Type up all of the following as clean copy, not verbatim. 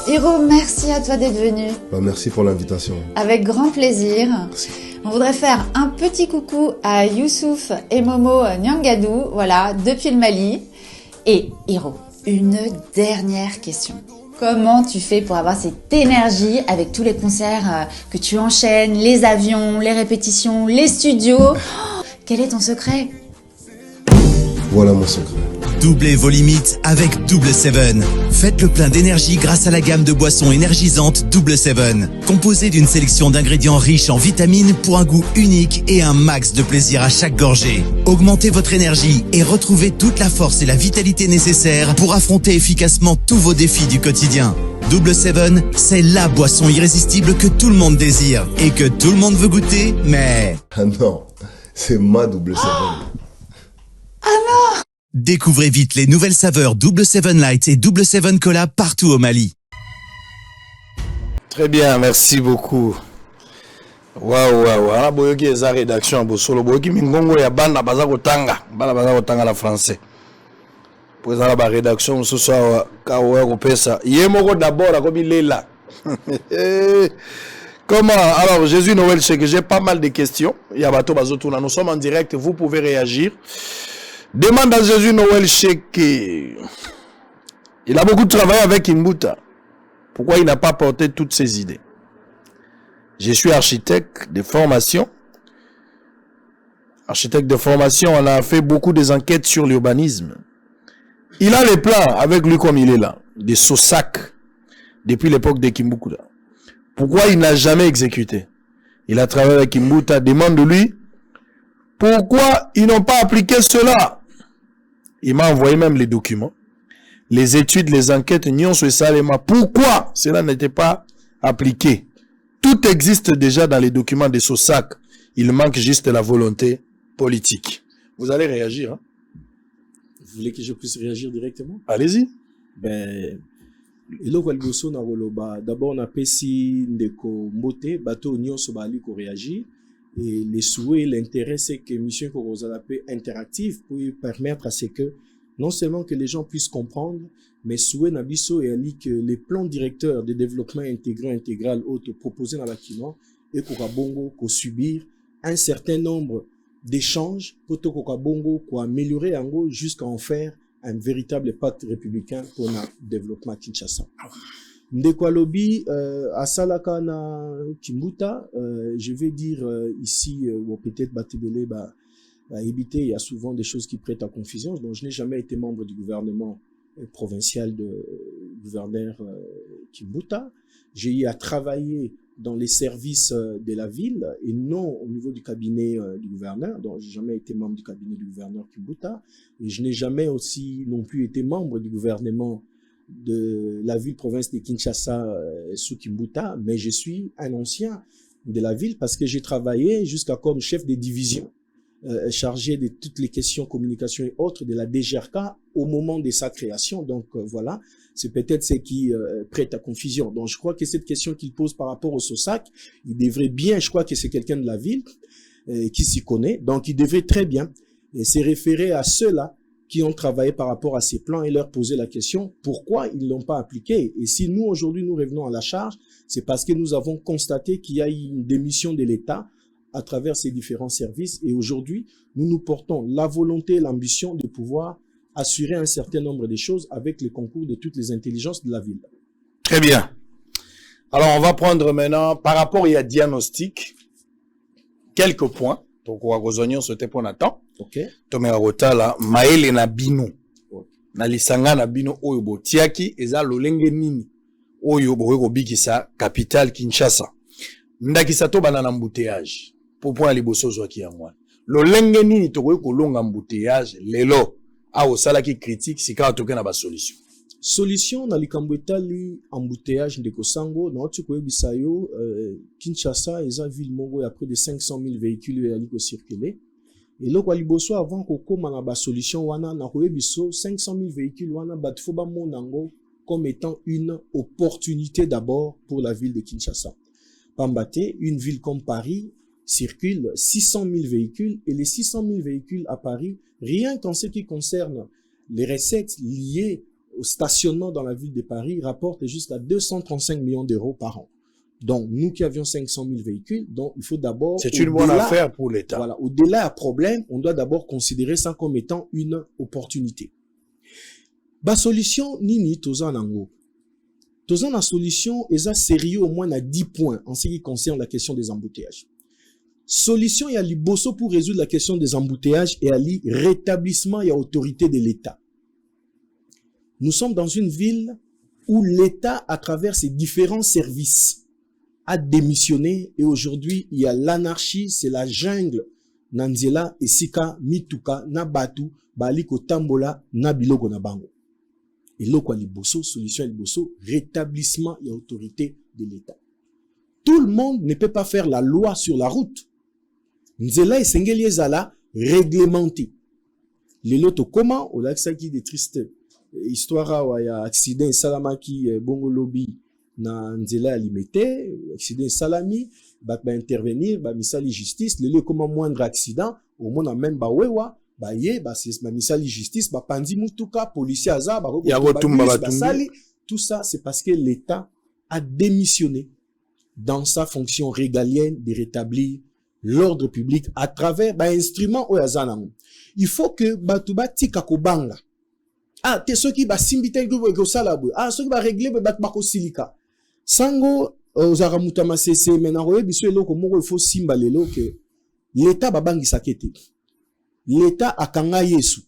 Hiro, merci à toi d'être venu. Merci pour l'invitation. Avec grand plaisir. Merci. On voudrait faire un petit coucou à Youssouf et Momo Nyangadou, voilà, depuis le Mali. Et Hiro, une dernière question. Comment tu fais pour avoir cette énergie avec tous les concerts que tu enchaînes, les avions, les répétitions, les studios? Quel est ton secret? Voilà mon secret. Doublez vos limites avec Double 7. Faites le plein d'énergie grâce à la gamme de boissons énergisantes Double 7. Composée d'une sélection d'ingrédients riches en vitamines pour un goût unique et un max de plaisir à chaque gorgée. Augmentez votre énergie et retrouvez toute la force et la vitalité nécessaires pour affronter efficacement tous vos défis du quotidien. Double 7, c'est la boisson irrésistible que tout le monde désire et que tout le monde veut goûter, mais... Ah non, c'est ma Double 7. Ah non! Découvrez vite les nouvelles saveurs Double 7 Light et Double 7 Cola partout au Mali. Très bien, merci beaucoup. Waouh, ala boyoki eza rédaction bosolo boyoki mingongo ya bana baza kotanga la français. Pour ça la rédaction ce soir ka oya kopesa yemoko d'abord akobi lela. Comment? Alors Jésus Noël, c'est que j'ai pas mal de questions. Il y a bateau bazotuna, nous sommes en direct, vous pouvez réagir. Demande à Jésus Noël Cheikh. Il a beaucoup travaillé avec Kimbuta. Pourquoi il n'a pas porté toutes ses idées? Je suis architecte de formation. Architecte de formation, on a fait beaucoup des enquêtes sur l'urbanisme. Il a les plans avec lui comme il est là, des SOSAC, depuis l'époque de Kimbuta. Pourquoi il n'a jamais exécuté? Il a travaillé avec Kimbuta, demande de lui. Pourquoi ils n'ont pas appliqué cela? Il m'a envoyé même les documents, les études, les enquêtes, Nyon sur Salema. Pourquoi cela n'était pas appliqué? Tout existe déjà dans les documents de SOSAC. Il manque juste la volonté politique. Vous allez réagir, hein? Vous voulez que je puisse réagir directement? Allez-y. Ben, d'abord on a pesi ndeko mbote bateau nyonso bali ko réagir. Et les souhaits, l'intérêt, c'est que Mission Korozala peut interactive pour permettre à ce que, non seulement que les gens puissent comprendre, mais souhait Nabiso et Ali que les plans directeurs de développement intégral autres proposés dans le bâtiment et Kokabongo pour subir un certain nombre d'échanges pour Kokabongo pour améliorer en gros jusqu'à en faire un véritable pacte républicain pour le développement Kinshasa. Ndeko Alobi, à Salaka na Kimbuta, je vais dire ici, ou peut-être Batibele, éviter, il y a souvent des choses qui prêtent à confusion. Donc, je n'ai jamais été membre du gouvernement provincial de gouverneur Kimbuta. J'ai eu à travailler dans les services de la ville et non au niveau du cabinet du gouverneur. Donc, j'ai jamais été membre du cabinet du gouverneur Kimbuta. Et je n'ai jamais aussi non plus été membre du gouvernement de la ville-province de Kinshasa sous Kimbuta, mais je suis un ancien de la ville parce que j'ai travaillé jusqu'à comme chef de division chargé de toutes les questions communication et autres de la DGRK au moment de sa création. Donc voilà, c'est peut-être ce qui prête à confusion. Donc je crois que cette question qu'il pose par rapport au SOSAC, il devrait bien, je crois que c'est quelqu'un de la ville qui s'y connaît, donc il devrait très bien se référer à ceux-là qui ont travaillé par rapport à ces plans et leur poser la question pourquoi ils ne l'ont pas appliqué. Et si nous, aujourd'hui, nous revenons à la charge, c'est parce que nous avons constaté qu'il y a eu une démission de l'État à travers ces différents services. Et aujourd'hui, nous portons la volonté et l'ambition de pouvoir assurer un certain nombre de choses avec le concours de toutes les intelligences de la ville. Très bien. Alors, on va prendre maintenant, par rapport à diagnostic, quelques points. Donc, on va c'était pour Nathan. Ok. Tomera Rotala, Maele na bino. Na lisanga na bino oyo botiaki eza lolenge nini. Oyo bowe bikisa capitale Kinshasa. Ndakisa to bana na embouteillage. Pour point liboso zwaki ya mwa. Lolenge nini to ko longa embouteillage lelo. A osala ki critique sika toke na ba solution. Solution na likambo etali embouteillage ndeko sango na otu ko bisayo Kinshasa eza ville mongo ya près de 500 000 véhicules ya liko circuler. Et là, liboso avant qu'on commence la solution, wana na biso 500 000 véhicules wana batfoba monango comme étant une opportunité d'abord pour la ville de Kinshasa. Pambate, une ville comme Paris circule 600 000 véhicules et les 600 000 véhicules à Paris, rien qu'en ce qui concerne les recettes liées au stationnement dans la ville de Paris rapporte jusqu'à 235 millions d'euros par an. Donc, nous qui avions 500 000 véhicules, donc il faut d'abord... C'est une bonne affaire pour l'État. Voilà, au-delà d'un problème, on doit d'abord considérer ça comme étant une opportunité. Ba solution nini toza nango. Toza na solution eza sérieux au moins à 10 points en ce qui concerne la question des embouteillages. Solution ya liboso pour résoudre la question des embouteillages et à li rétablissement et autorité de l'État. Nous sommes dans une ville où l'État, à travers ses différents services, a démissionné et aujourd'hui, il y a l'anarchie, c'est la jungle. Nanzela, Esika, Mituka, Nabatu, Baliko Tambola, Nabiloko Nabango. Et là, quoi, liboso, solution liboso, rétablissement et autorité de l'État. Tout le monde ne peut pas faire la loi sur la route. Nzela et Sengeli Zala, réglementé. Les lotos comment, au lac qui des tristes histoire où il y a accident salamaki bongo lobby na nzela alimete accident salami ba intervenir ba misali justice le comment moindre accident au moins même ba wewa ba ye ba c'est ma misali justice ba pandi mutuka policier aza ba sali tout ça c'est parce que l'État a démissionné dans sa fonction régalienne de rétablir l'ordre public à travers ba instrument au yazanango. Il faut que batuba tika kobanga. Ah, t'es ceux qui va simbiter que salabou. Ah, ceux qui va régler le batbako silika. Sango, ozaramuta masese, menaroye, biso eloko moko, il faut simbalelo que l'État babangi sakete. L'État a kanga yesu.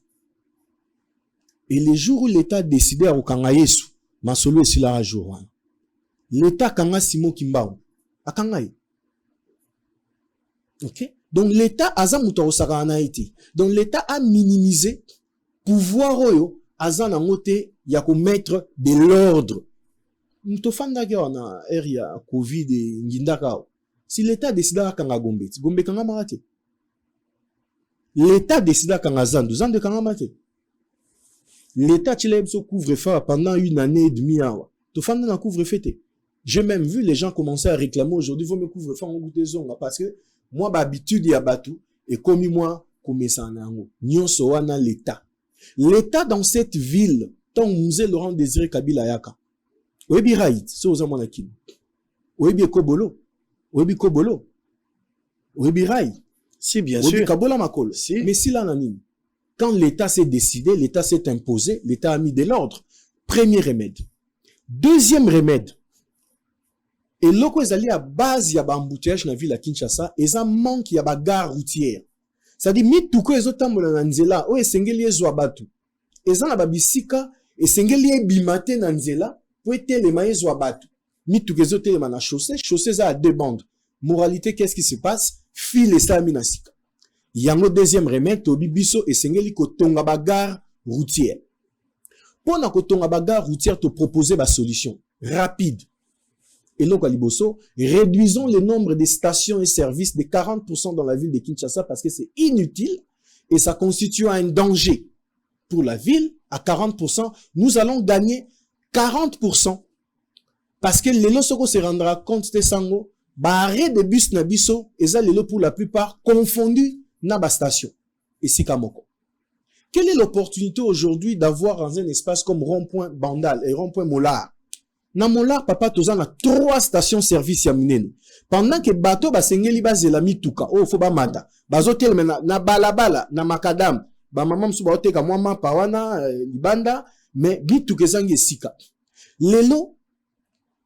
Et les jours où l'État a décidé à kanga yesu, ma solo est là un jour. L'État kanga simo kimbao. A kanga ye. Ok? Donc l'État a zamuta osaka anaiti. Donc l'État a minimisé pouvoir oyo azan angote ya ko mettre de l'ordre. Mtofanda ga na area Covid et ngindaka. Si l'État décide à kanga gombe, gombe kanga marate. L'État décide à kanga zandu, zandu kanga marate. L'État chile so couvre-feu pendant une année et demie awa. Tofanda na couvre-feu. J'ai même vu les gens commencer à réclamer aujourd'hui faut me couvre-feu en goûter zonga parce que moi ba habitude ya batu et comme moi comme ça nango. Nyonso wana l'État. L'État dans cette ville, tant musée Laurent Désiré Kabila Yaka. Oebi Raït, c'est aux Amanakim. Oebi Kobolo. Oebi Kobolo. Oebi Raït. Si, bien sûr. sûr. Kabola Makolo. Si. Mais si l'ananim. Quand l'État s'est décidé, l'État s'est imposé, l'État a mis de l'ordre. Premier remède. Deuxième remède. Et loko ezali à base ya ba embouteillage na ville à Kinshasa, eza manque ya ba gare routière. C'est-à-dire, mituko ezotambola na nzela, o esengeli ezwa batu. Eza na babisika, esengeli ebimate na nzela, po etelema ezwa batu. Mituko ezotelema na chaussée, chaussée eza à deux bandes. Moralité, qu'est-ce qui se passe? File esami na sika. Yango deuxième remède, tobi biso esengeli kotonga ba gare routière. Pona kotonga ba gare routière, te proposer ba solution rapide. Et donc, à Liboso, réduisons le nombre de stations et services de 40% dans la ville de Kinshasa parce que c'est inutile et ça constitue un danger pour la ville. À 40%, nous allons gagner 40% parce que les losoko se rendra compte de sango, barré de bus nabiso, et ça les pour la plupart confondus na ba station et sikamoko. Quelle est l'opportunité aujourd'hui d'avoir dans un espace comme rond-point Bandal et rond-point Molar? Na Molar, papa, toza na 3 stations-service ya minene. Pendant que bateau ba sengeli ba zela mituka, oh, faut ba mata. Bazotel na balabala, na makadam. Ba mamam su ba oteka mwama pawana, libanda, mais mituka zangi sika. Lelo,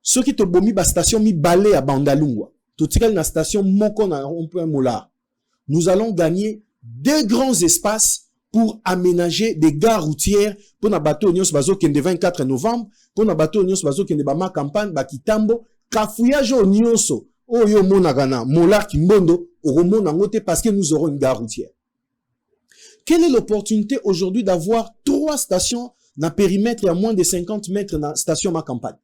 ceux qui te bomi ba station mi balé à Bandalungwa. Totikal na station moko na rond-point Molar. Nous allons gagner 2 grands espaces pour aménager des gares routières pour na bateau nyos bazo kende 24 novembre pour na bateau nyos bazo kende ba ma campagne ba kitambo kafouillage nyonso oyo mona kana Molar Kimbondo oromona ngote parce que nous aurons une gare routière. Quelle est l'opportunité aujourd'hui d'avoir 3 stations na périmètre à moins de 50 mètres na station ma campagne?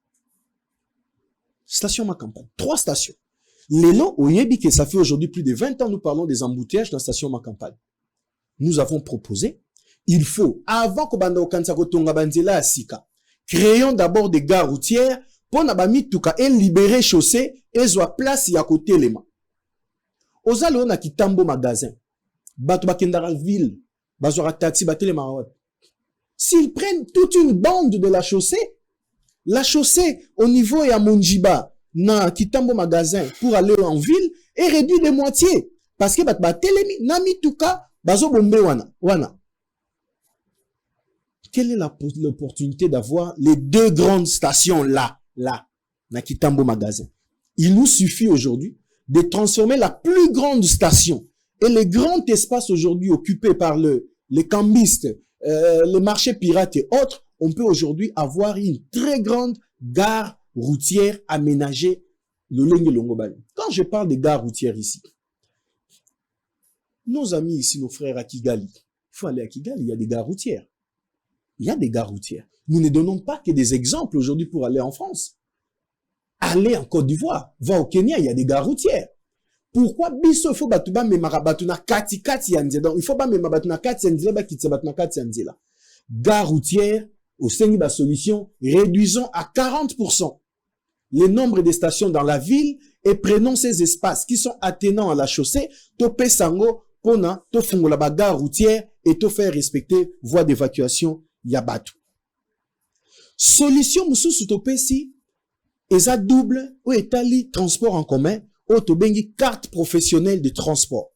Station ma campagne, 3 stations. Lelo oyebi que ça fait aujourd'hui plus de 20 ans nous parlons des embouteillages dans station ma campagne. Nous avons proposé, il faut, avant que banda okansa kotonga banzela asika, créons d'abord des gares routières pour nabami tuka et libérer chaussée et soit place ya côté lema. Ozalo na kitambo magasin, bato bakendara ville, bazora taxi batelema wat. S'ils prennent toute une bande de la chaussée au niveau ya Monjiba, na Kitambo magasin pour aller en ville, est réduit de moitié. Parce que bat telemi, na mituka, bazo bombe wana. Quelle est l'opportunité d'avoir les deux grandes stations là, na Kitambo magasin? Il nous suffit aujourd'hui de transformer la plus grande station et le grand espace aujourd'hui occupé par les cambistes, les marchés pirates et autres. On peut aujourd'hui avoir une très grande gare routière aménagée le Lengue Longobani. Quand je parle de gare routière ici, nos amis ici, nos frères à Kigali, il faut aller à Kigali, il y a des gares routières. Il y a des gares routières. Nous ne donnons pas que des exemples aujourd'hui pour aller en France. Aller en Côte d'Ivoire, va au Kenya, il y a des gares routières. Pourquoi biso il faut batuba me marabatuna kati yanzela? Donc il faut pas me marabatuna kati yanzela ba kitsa batuna kati yanzela. Gare routière au sein de la solution, réduisons à 40% le nombre de stations dans la ville et prenons ces espaces qui sont attenants à la chaussée, tope sango pona to fungola ba gare routière et to faire respecter voie d'évacuation yabatu. Solution mususu tope si eza double ou etali transport en commun ou to bengi carte professionnelle de transport.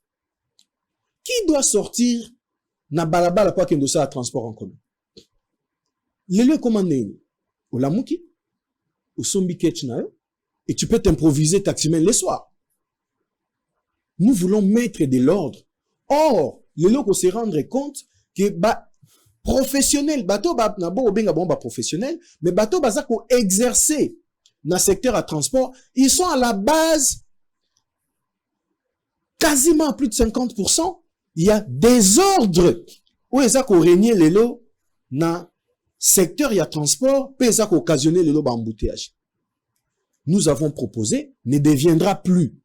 Qui doit sortir na balabala pour kendo sa transport en commun? Le lieu commandé au Lamouki, au Sombi Ketchnayo, et tu peux t'improviser taximan le soir. Nous voulons mettre de l'ordre. Or, le lieu qu'on se rendre compte que professionnel, bateau na bo benga bomba professionnel, mais bateau baza ko exercer dans le secteur à transport, ils sont à la base quasiment à plus de 50%. Il y a des ordres où ils ont régné les lots dans secteur il y a transport, peut occasionner le embouteillage. Nous avons proposé, ne deviendra plus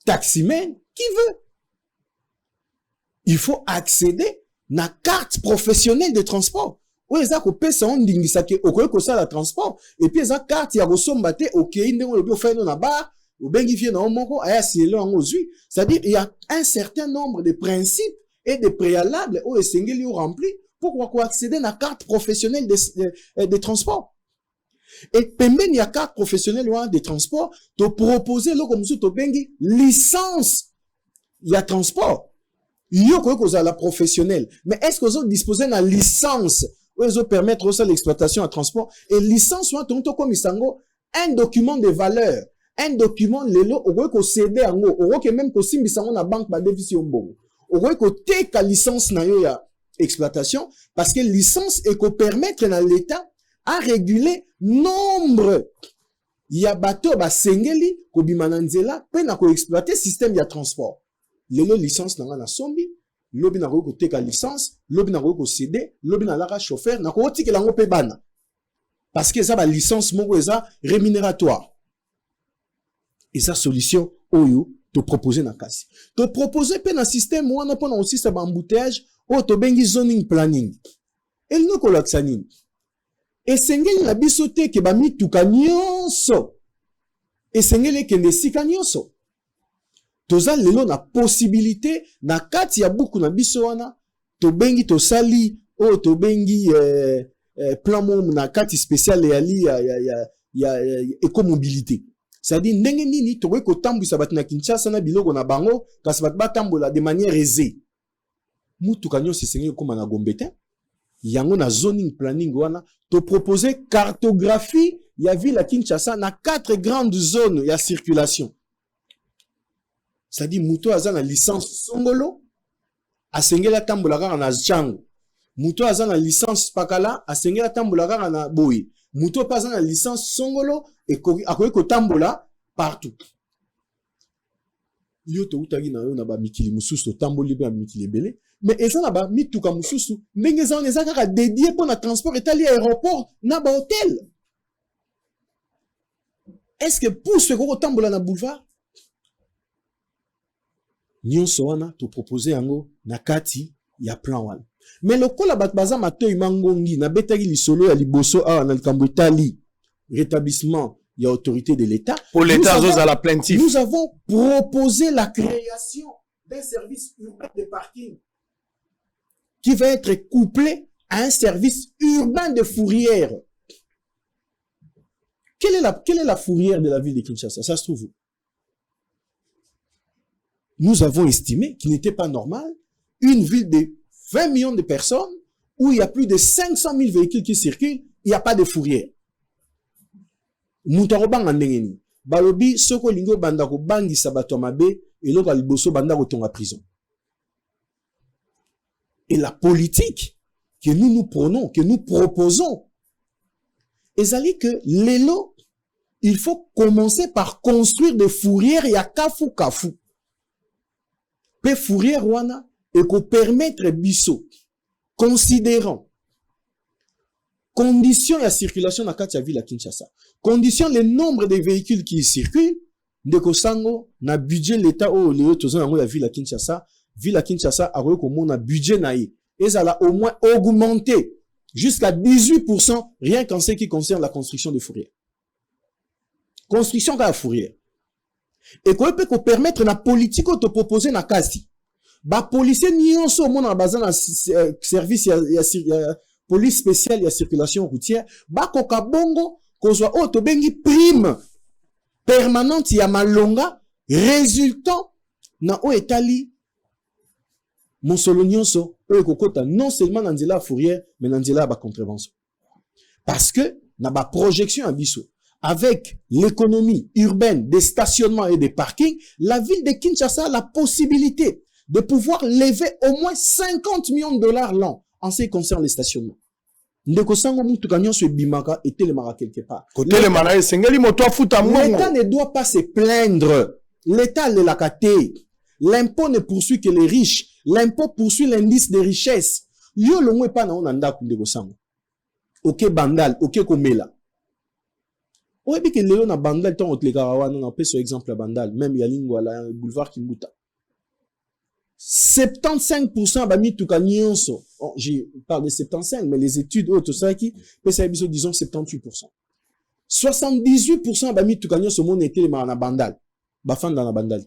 taximan qui veut. Il faut accéder à la carte professionnelle de transport. Où ils ont payé ça on dingue ça que au ça la transport et puis ils ont carte il y a ressombate OK ndenge on le fait dans la barre ou bien il vient dans moko aya cielo en ozui. C'est-à-dire il y a un certain nombre de principes et de préalables où esengeli ou rempli pour accéder à la carte professionnelle de transport. Et pemben y a carte professionnelle de transport, te proposer là comme ça to bengi licence y a transport. Yo ko la professionnelle, mais est-ce que vous disposez de la licence où ils permettre ça l'exploitation à transport et licence soit tonto comme isango un document de valeur, un document lelo au ko céder ango, au que même ko simbisango na banque ba déficit mbongo. Au ko te ka licence na yo ya exploitation parce que licence est qu'on permettre dans l'État à réguler nombre ya bateau ba sengeli ko bimananzela pe na ko exploiter système ya transport. Lelo licence na sombi lobi na ko te ka licence lobi na ko céder lobi na la chauffeur na ko tikela ngo pe bana parce que ça ba licence moko eza rémunératoire. Et sa solution oyo te proposer na kasi. Te proposer pe na système wana pona aussi ça ba embouteillage o to bengi zoning planning. El no kolaksa nini. Esengeli na biso te ke ba mituka nyonso. Esengeli kende sika nyonso. Toza lelo na possibilité na kati ya buku na biso wana to bengi to sali o to bengi plan mom na kati spécial ya écomobilité. C'est-à-dire ndenge nini to ko tambwisa bat na Kinshasa na biloko na bango kasi bat batambola de manière aisée. Mutuka nyonso esengeli koma na Gombe te. Yango na zoning planning wana to proposer cartographie ya ville à Kinshasa na 4 grandes zones ya circulation. C'est-à-dire muto aza na licence songolo asengela tambola kaka na Chango. Muto aza na licence pakala asengela tambola kaka na Boyi. Muto aza na licence songolo et akoki ko tambola partout. Yo to utagi na yo na ba mikili mususu tamboli ba mikili belé. Mais eza na ba mituka mususu ndenge za on eza kaka dédié pour na transport etali aéroport na ba hôtel. Est-ce que pour ce ko tambola na boulevard nyonso wana to proposer yango na kati ya plan wana. Mais lokola bat baza matoi mangongi na betaki lisolo ya liboso a na likambo etali rétablissement ya autorité de l'État. Pour l'État à la plaintive. Nous avons proposé la création d'un service urbain de parking qui va être couplé un service urbain de fourrière. Quelle est la fourrière de la ville de Kinshasa? Ça se trouve où? Nous avons estimé qu'il n'était pas normal une ville de 20 millions de personnes où il y a plus de 500 000 véhicules qui circulent, il n'y a pas de fourrière. Moutarobang andengeni. Balobi, soko lingo bandako bangi sabato mabe, et l'autre aliboso bandako tonga prison. Et la politique que nous prenons, que nous proposons, ezali que lelo, il faut commencer par construire des fourrières et à kafu kafu. Pe fourrière wana, et qu'on permettre biso, considérant conditions de circulation dans la ville à Kinshasa, conditions le nombre de véhicules qui circulent, de Kosango, na budget l'État ou les autres zones la ville à Kinshasa a comme un budget naï. Et ça a au moins augmenté jusqu'à 18% rien qu'en ce qui concerne la construction de fourrières. Construction de la fourrière. Et qu'on peut permettre la politique de proposer na kasi. Ba policier nyonso au monde en basant na service police spéciale et circulation routière, ba koka bongo kozwa auto bengi prime permanente ya malonga résultant na o etali monsolo nyonso o kokota non seulement na nzela fourrière mais na nzela ba contravention. Parce que na ba projection à biso avec l'économie urbaine des stationnements et des parkings, la ville de Kinshasa a la possibilité de pouvoir lever au moins 50 millions de dollars l'an en ce qui concerne les stationnements. L'État ne doit pas se plaindre. L'État ne l'a caté. L'impôt ne poursuit que les riches. L'impôt poursuit l'indice de richesse. Yo le mot pas na onanda kunde kosango. Ok bandal, ok komela. Oye bi ke lelo na bandal ton otlekarawa na pe sur exemple bandal, même ya lingwa la boulevard Kimbuta. 75% bami tuka nyonso. Je parle de 75, mais les études autres ça qui peut ça disons 78%. 78% bami tuka nyonso mon était le na bandal. Ba fan dans la bandal.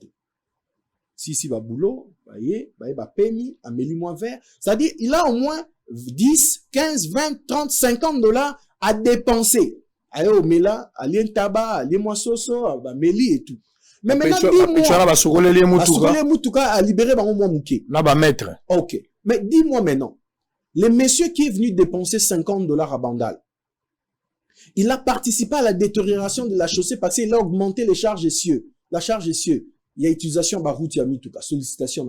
Si ba boulot, ba pemi, ameli moins vert, c'est-à-dire il a au moins 10, 15, 20, 30, 50 dollars à dépenser. Ayo mela, alien tabac, alien moi soso, ba meli et tout. Mais maintenant, dis-moi, a libéré maître. Ok. Mais dis-moi maintenant, le monsieur qui est venu dépenser 50 dollars à Bandal, il a participé à la détérioration de la chaussée parce qu'il a augmenté les charges essieux. La charge essieux, il y a utilisation de route, il y a mis tout cas, sollicitation.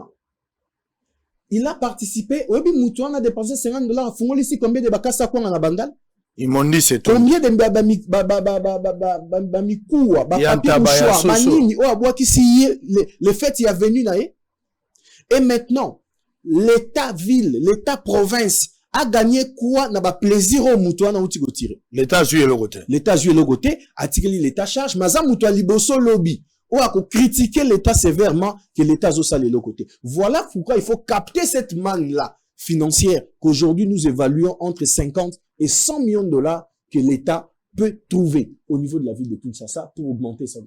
Il a participé, oui, Moutouan a dépensé 50 dollars à Fongoli, ici, combien de bakasa quoi à Bandal? Ils m'ont dit c'est tout. Combien de bamikoua, papier mouchoir, manini, oh, aboua qui s'y est, le fait y a venu là, et maintenant, l'État-ville, l'État-province a gagné quoi, n'a pas plaisir au moutouan, n'a outi go tirer. L'État a joué le côté. L'État a joué le côté, a tiré l'État charge, maza moutouan liboso lobby, ou a critiquer l'État sévèrement, que l'État a salé le côté. Voilà pourquoi il faut capter cette manne-là, financière, qu'aujourd'hui nous évaluons entre 50 et 100 millions de dollars que l'État peut trouver au niveau de la ville de Kinshasa pour augmenter son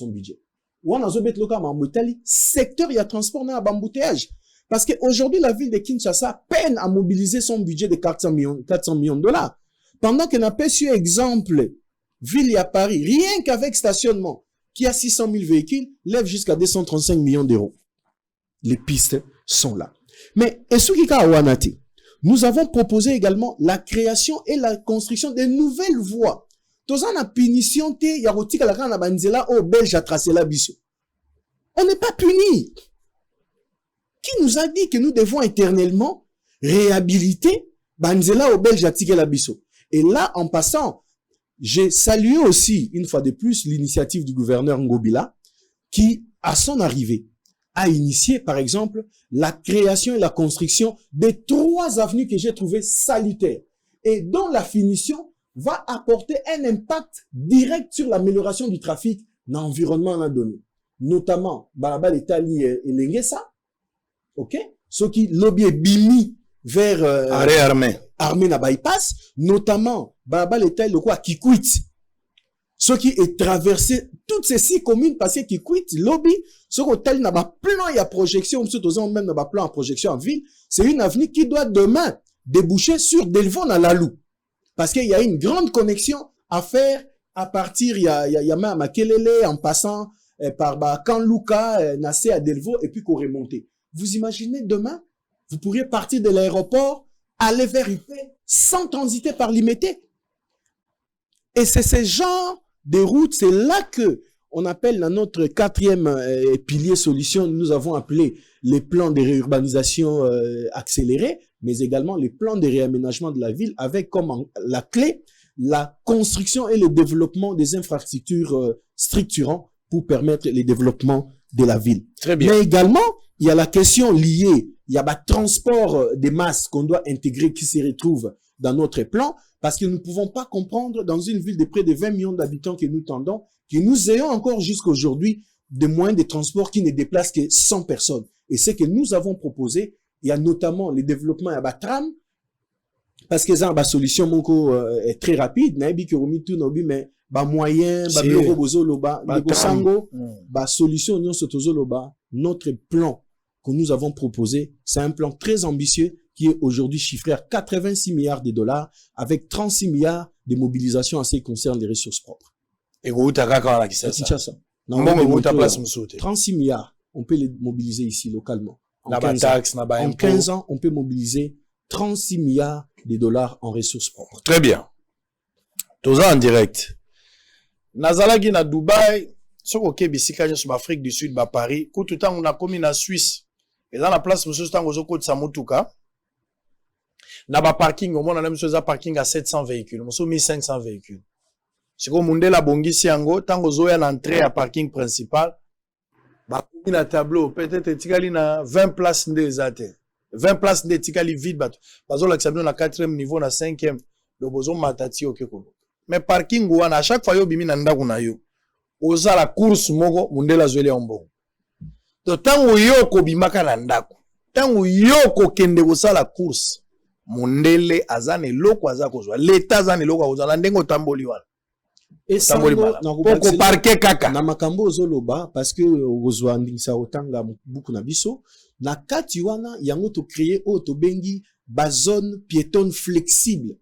budget. Ou on a zobet local en Italie, secteur il y a transport dans l'embouteillage. Parce qu'aujourd'hui, la ville de Kinshasa peine à mobiliser son budget de 400 millions de dollars. Pendant qu'on a pas su exemple, ville à Paris, rien qu'avec stationnement, qui a 600 000 véhicules, lève jusqu'à 235 millions d'euros. Les pistes sont là. Mais, nous avons proposé également la création et la construction de nouvelles voies. Tozan a punition te yarotika la kana banzela au belge a tracé la biso. On n'est pas puni. Qui nous a dit que nous devons éternellement réhabiliter banzela au belge a tiré la biso? Et là, en passant, j'ai salué aussi, une fois de plus, l'initiative du gouverneur Ngobila, qui, à son arrivée, a initié, par exemple, la création et la construction de 3 avenues que j'ai trouvées salutaires et dont la finition va apporter un impact direct sur l'amélioration du trafic dans l'environnement donné. Notamment, Balabal Etali et Lengesa, ok? Ce qui lobby est bimi vers armée na bypass, notamment Balabal Etali le quoi qui quitte. Ce qui est traversé toutes ces 6 communes parce que qui quitte lobby, ce qu'on n'a pas plan il y a projection, même n'a pas plan en projection en ville, c'est une avenue qui doit demain déboucher sur Delvaux na Lalou. Parce qu'il y a une grande connexion à faire à partir, il y a même à Makelele, en passant par Kanluka, Nassé à Delvaux, et puis qu'on remonte. Vous imaginez demain, vous pourriez partir de l'aéroport, aller vers UP, sans transiter par Limité. Et c'est ce genre de routes, c'est là que on appelle dans notre quatrième pilier solution, nous avons appelé les plans de réurbanisation accélérés, mais également les plans de réaménagement de la ville avec comme la clé la construction et le développement des infrastructures structurantes pour permettre le développement de la ville. Très bien. Mais également, il y a la question liée, il y a le transport des masses qu'on doit intégrer qui se retrouve dans notre plan, parce que nous ne pouvons pas comprendre dans une ville de près de 20 millions d'habitants que nous tendons, que nous ayons encore jusqu'à aujourd'hui des moyens de transport qui ne déplacent que 100 personnes. Et ce que nous avons proposé, il y a notamment le développement à tram, parce que ça, la solution est très rapide, mais moyen, solution, notre plan que nous avons proposé, c'est un plan très ambitieux qui est aujourd'hui chiffré à 86 milliards de dollars avec 36 milliards de mobilisation en ce qui concerne les ressources propres. Et vous, t'as qu'à ça. 36 milliards, on peut les mobiliser ici localement. En 15 ans, on peut mobiliser 36 milliards de dollars en ressources propres. Très bien. Tous en direct. Nazalagi na Dubaï, ce que bisika sur Afrique du Sud, Paris, tout le temps on a commis na Suisse. Et dans la place, monsieur Stang, aux côtés de Samutuka, na ba parking, au moins, on a monsieur za parking à 700 véhicules, monsieur 1500 véhicules. C'est comme Mundela Bongi Siango, tant aux oya l'entrée à parking principal, ba commis na tableau, peut-être tikali na 20 places des athées. 20 places de tikali vide bato. Parce que l'acception na 4e niveau, na 5e, le bozo matati au kekolo. Mais parking ouana, à chaque fois yo bimi na ndaku na yo. Oza la course moko, mundela zwele ombo. To tango yoko bimaka na ndaku. Tango yoko kende kosa la course. Mundele azane loko azako zwa. L'État azane loko azala ndengo tamboli wana. Et sango poko parke kaka. Na makambo ozoloba parce que ozwa ndingisa otanga buku na biso. Na kati wana yango to créer to bengi ba zone piétonne flexible.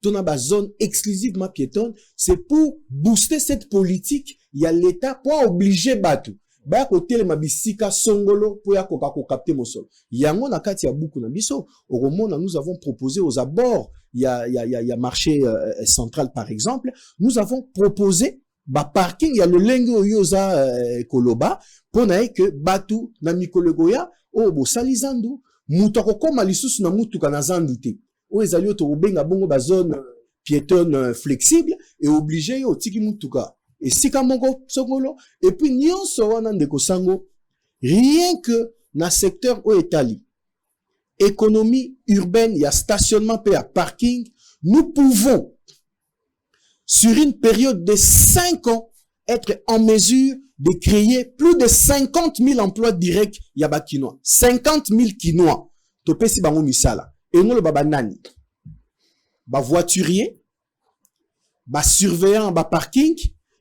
Tona ba zone exclusivement piétonne, c'est pour booster cette politique. Il y a l'État pour obliger batu. Ba côté le mabisika songolo pour ya koka ko capter mon sol. Yango na kati ya buku na biso. Au Romona, nous avons proposé aux abords, il y a marché central par exemple, nous avons proposé ba parking, il y a le lengo yoza koloba pour nae que batu na mikolegoya o bo salizandu mutako koma lisusu na mutuka na zandute. O ezali to benga bongo ba zone piétonne flexible et obligé yo tiki mutuka. Et si kamongo songolo et puis nyonso wana ndeko sango rien que na secteur o etali économie urbaine, il y a stationnement et parking, nous pouvons sur une période de 5 ans être en mesure de créer plus de 50 000 emplois directs yaba kinois. 50 000 kinois. Topesi bango misala. Et nous le baba nani. Ba voiturier, ba surveillant, ba parking,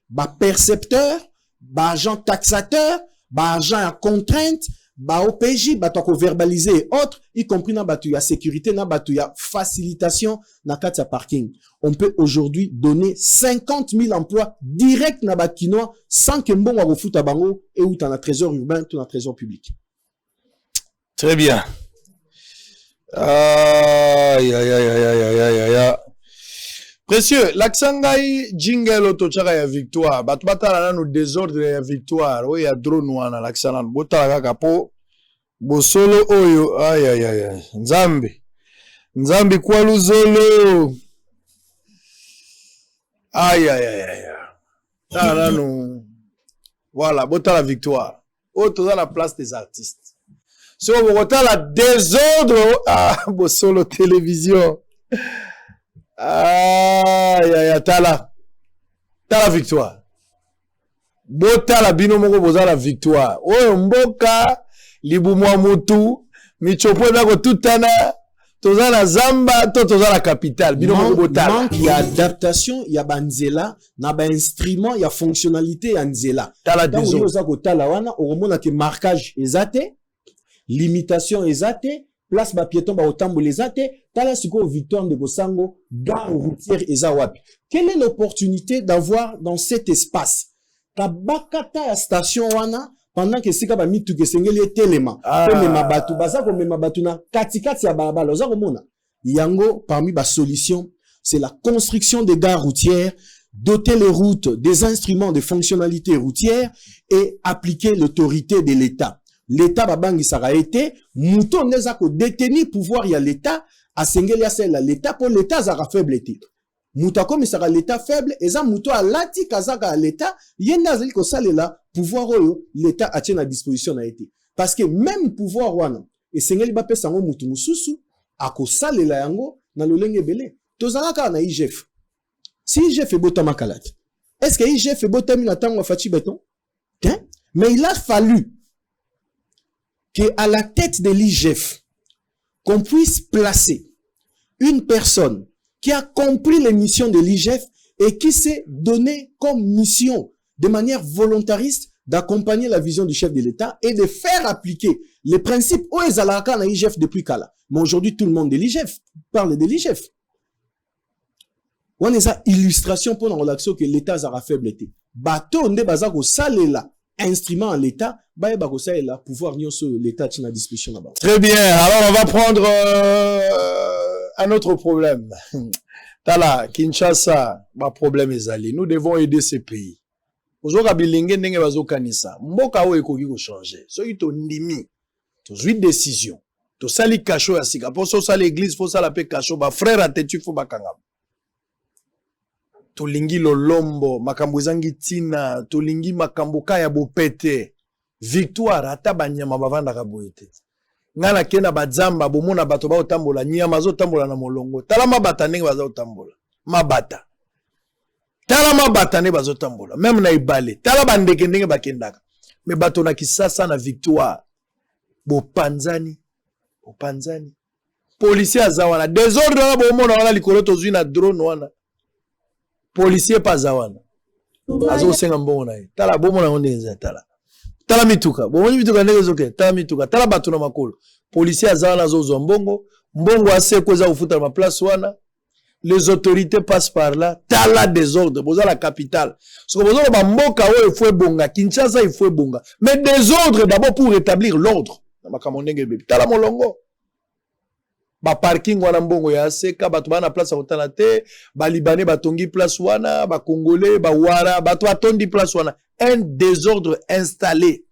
ba percepteur, ba agent taxateur, ba agent à contrainte, ba OPJ, ba toko verbaliser et autres, y compris na batu ya sécurité, na batu ya facilitation, na katia parking. On peut aujourd'hui donner 50 000 emplois directs na bakinois sans que mbongo wa foot à bango et ou t'en as trésor urbain, t'en as trésor public. Très bien. Aïe, aïe, aïe, aïe, aïe, aïe, aïe. Précieux, l'Aksangai jingle otochaka ya victoire. Batu batala nanu désordre ya victoire. Oui, ya drone wana l'Aksanan. Botala kaka po. Bosolo oyo. Aïe, aïe, aïe. Nzambi. Nzambi kwa luzolo. Aïe, aïe, aïe, aïe. Tala nanu. Voilà, botala victoire. Oh, toza la place des artistes. Si on botala désordre. Ah, bosolo télévision. Aïe, aïe, tala victoire. Bota la bino moko boza la victoire. Oyo mboka, libumwa mutu, michopo nako tutana, toza la zamba, toza la capitale. Bino moko bota. Il y a adaptation, il y a banzela, na ba instrument, il y a fonctionnalité ya nzela. Tala désolé. Oyo za ko tala wana, o remona ke marquage ezate, limitation ezate, place ba piéton ba otamboleza te, tala siko Victor Ndekosango, gare routière eza wapi. Quelle est l'opportunité d'avoir dans cet espace tabakata ya station wana pendant que sika ba mitu ke sengeli telema telema batu baza ko mema batu na katikati ya balabala oza komona yango parmi ba solution c'est la construction des gares routières, doter les routes des instruments de fonctionnalité routière et appliquer l'autorité de l'État. L'État babangi sara été muto neza ko détenir pouvoir ya l'État a sengeli ya sela l'État pour l'État zara faible été. Muta comme sera l'État faible eza muto a lati kazaka l'État yenda zali ko salela pouvoir oyo l'État a tient à disposition na été. Parce que même pouvoir wana et sengeli ba pesa ngo mutu mususu ako salela yango na lolenge belé. Tozalaka na IGF. Si IGF est botama kalati. Est-ce que IGF est botami na tango fachi béton? Mais il a fallu qu'à la tête de l'IGF, qu'on puisse placer une personne qui a compris les missions de l'IGF et qui s'est donné comme mission, de manière volontariste, d'accompagner la vision du chef de l'État et de faire appliquer les principes où ils allaient à l'IGF depuis Kala. Mais aujourd'hui, tout le monde de l'IGF parle de l'IGF. On a ça illustration pour la relation que l'État a faible été. Bateau, on baza ko salela instrument à l'État, ba ba ko salela pouvoir sur l'État tient à disposition là-bas. Très bien. Alors on va prendre un autre problème. Tala Kinshasa, ba problème ezali. Nous devons aider ces pays. Ozoka bilinge ndenge bazo kanisa. Mboka o ekoki ko changer. So ito ndimi. To zui décision. To sali kacho ya sika. Pour so sali église, faut sala pe kacho ba frère atetu faut bakanga. Tolingi lolombo, makambo ezangi tina, tolingi makambo kaya bopete. Victoire ata banyama bavanda kaboete. Ngana kena badzamba bomona bato ba otambola nyama zo tambola na molongo. Tala mabata ndenge bazo otambola. Mabata. Tala mabata ndenge bazo otambola. Même na ibale. Tala bandeke ndenge bakendaka. Me bato na Kisasa na Victoire. Bopanzani. Bopanzani. Policier azawana. Désordre wana bomona wana likolo tozui na drone wana. Policier pas zawana. Azo senga mbongo na ye. Tala bomo na onde nza tala. Tala mituka. Bomo mituka ndenge zoke. Tala mituka. Tala batu na makolo. Policier zawana zo zo mbongo. Mbongo ase kweza ufuta ma place wana. Les autorités passent par là. Tala désordre. Boza la capitale. So bozo ba mboka o efwe bonga. Kinshasa efwe bonga. Mais désordre d'abord pour rétablir l'ordre. Na makamondenge bébé. Tala molongo. Ba parking wana mbongo ya seka bato bana place otana te ba libanais batongi place wana ba congolais ba wara bato atondi place wana un désordre installé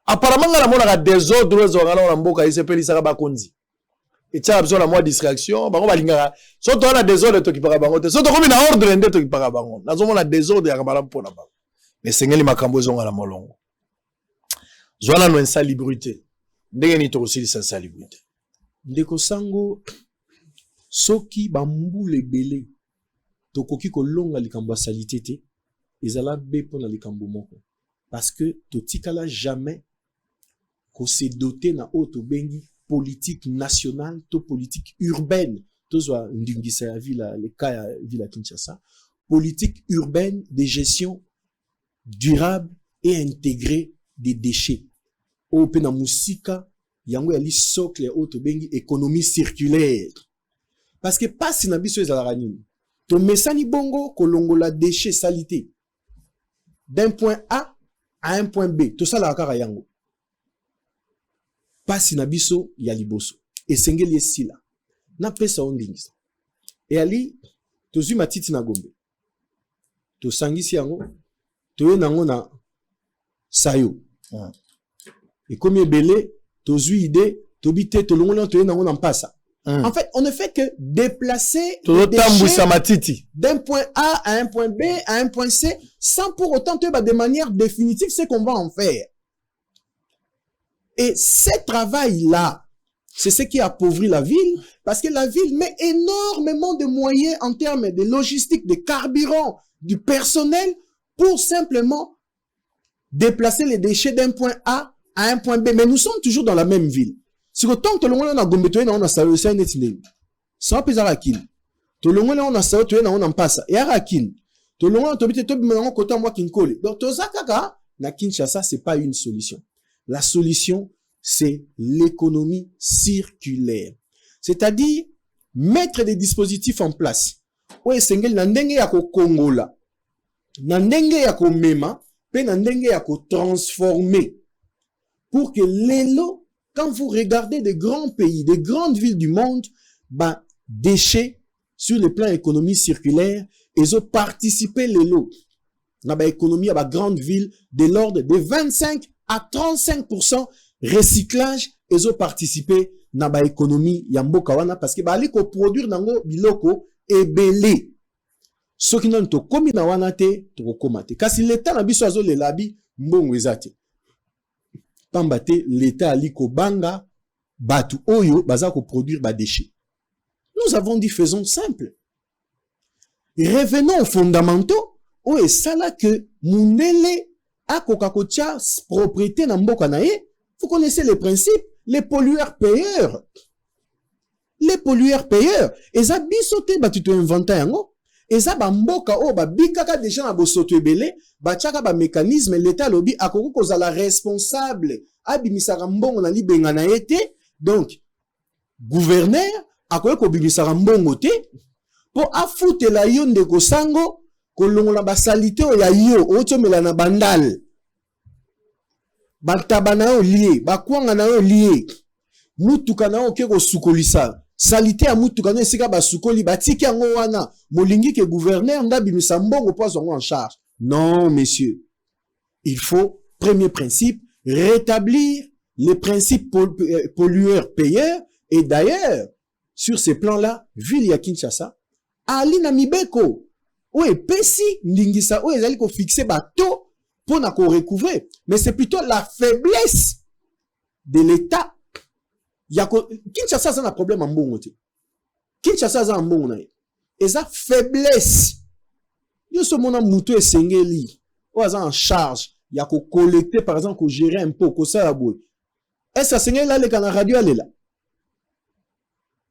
apparemment la mona désordre ezonga na mboka isepeli saka ba konzi et tia besoin la moi distraction bango balingaka soto wana désordre to kipaka bango te soto komi na ordre nde to kipaka bango nazo mona désordre ya kabala mpona bango mais sengeli makambo ezonga na molongo zwana no insalubrité ndenge ni to aussi sa salubrité. Ndeko sango soki bambule belé tokoki kolonga likambo salite te ezala be pona likambo moko parce que totikala jamais ko se doter na auto bengi politique nationale to politique urbaine tozwa ndingisa ya villa le cas ya villa Kinshasa politique urbaine de gestion durable et intégrée des déchets o pena musika yango ya li socle auto bengi économie circulaire parce que pas si na biso ezalaka nini to mesani bongo kolongola déchets salité d'un point A à un point B to sala kaka yango pas si na biso ya liboso esengeli esila na pesa ondingisa et ali to zui matiti na Gombe to sangisi yango to yenango na sayo et comme ebele tozui idée, tobité, tolongola, toyenango na mpasa. En fait, on ne fait que déplacer d'un point A à un point B à un point C sans pour autant de manière définitive ce qu'on va en faire. Et ce travail-là, c'est ce qui appauvrit la ville parce que la ville met énormément de moyens en termes de logistique, de carburant, du personnel pour simplement déplacer les déchets d'un point A à un point B, mais nous sommes toujours dans la même ville. Si autant que l'on a Gombe, on a salué ça net né. Ça peut être Rakin. To l'on a salué on a passe et Rakin. To l'on a tobité tobi maintenant côté moi Kinkole. Donc to zakaka na Kinshasa c'est pas une solution. La solution c'est l'économie circulaire. C'est-à-dire, mettre des dispositifs en place. Ouais, sengel na ndenge ya ko kongola, na ndenge ya ko mema, pe na ndenge ya ko transformer. Pour que l'élo, quand vous regardez des grands pays, des grandes villes du monde, bah, déchets sur le plan économie circulaire, ils ont participé l'élo. Dans l'économie, à la grande ville, de l'ordre de 25 à 35% recyclage, ils ont participé dans l'économie Yamboka wana parce que bah, ko produire nango biloko et belé. Ce qui n'ont to komi na wana te, to komate. Kasi l'état na biso azo le labi, mbongo ezate. Pambate, l'état aliko banga, batu oyo, baza ko produire ba déchets. Nous avons dit, faisons simple. Revenons aux fondamentaux. Oh, et ça là que Mundele a kokakotia propriété na mboka na ye. Vous connaissez les principes. Les pollueurs payeurs. Les pollueurs payeurs. Et ça bisote ba tu te inventa yango. Et ça ba mboka oh ba bikaka déjà na bosoto ebele, ba tchaka ba mécanisme l'état lobi akoko kozala responsable. Abimisaka mbongo na libenga na été. Donc gouverneur akoye ko bimisaka mbongo te po afutela yo ndeko sango kolongola basalite ya yo otomela na bandal batabana yo lié bakwanga na yo lié mutuka na yo ke ko sukolisa salite ya mutuka na esika basukoli batiki yango wana molingi ke gouverneur ndabimisa mbongo po azongo en charge. Non messieurs, il faut premier principe rétablir les principes pollueurs payeurs. Et d'ailleurs sur ces plans-là, ville ya Kinshasa, ali na mibeko, oye pesi ndingisa, oye zali ko fixer bateau pour na ko recouvrer. Mais c'est plutôt la faiblesse de l'État. Kinshasa ça na problème en mbongo te. Kinshasa ça en mbongo na. Et ça faiblesse. Yo so mona muto esengeli, oza en charge, ya ko collecter par exemple ko gérer un peu ko ça la boy. Est-ce que sengeli là le kana radio là?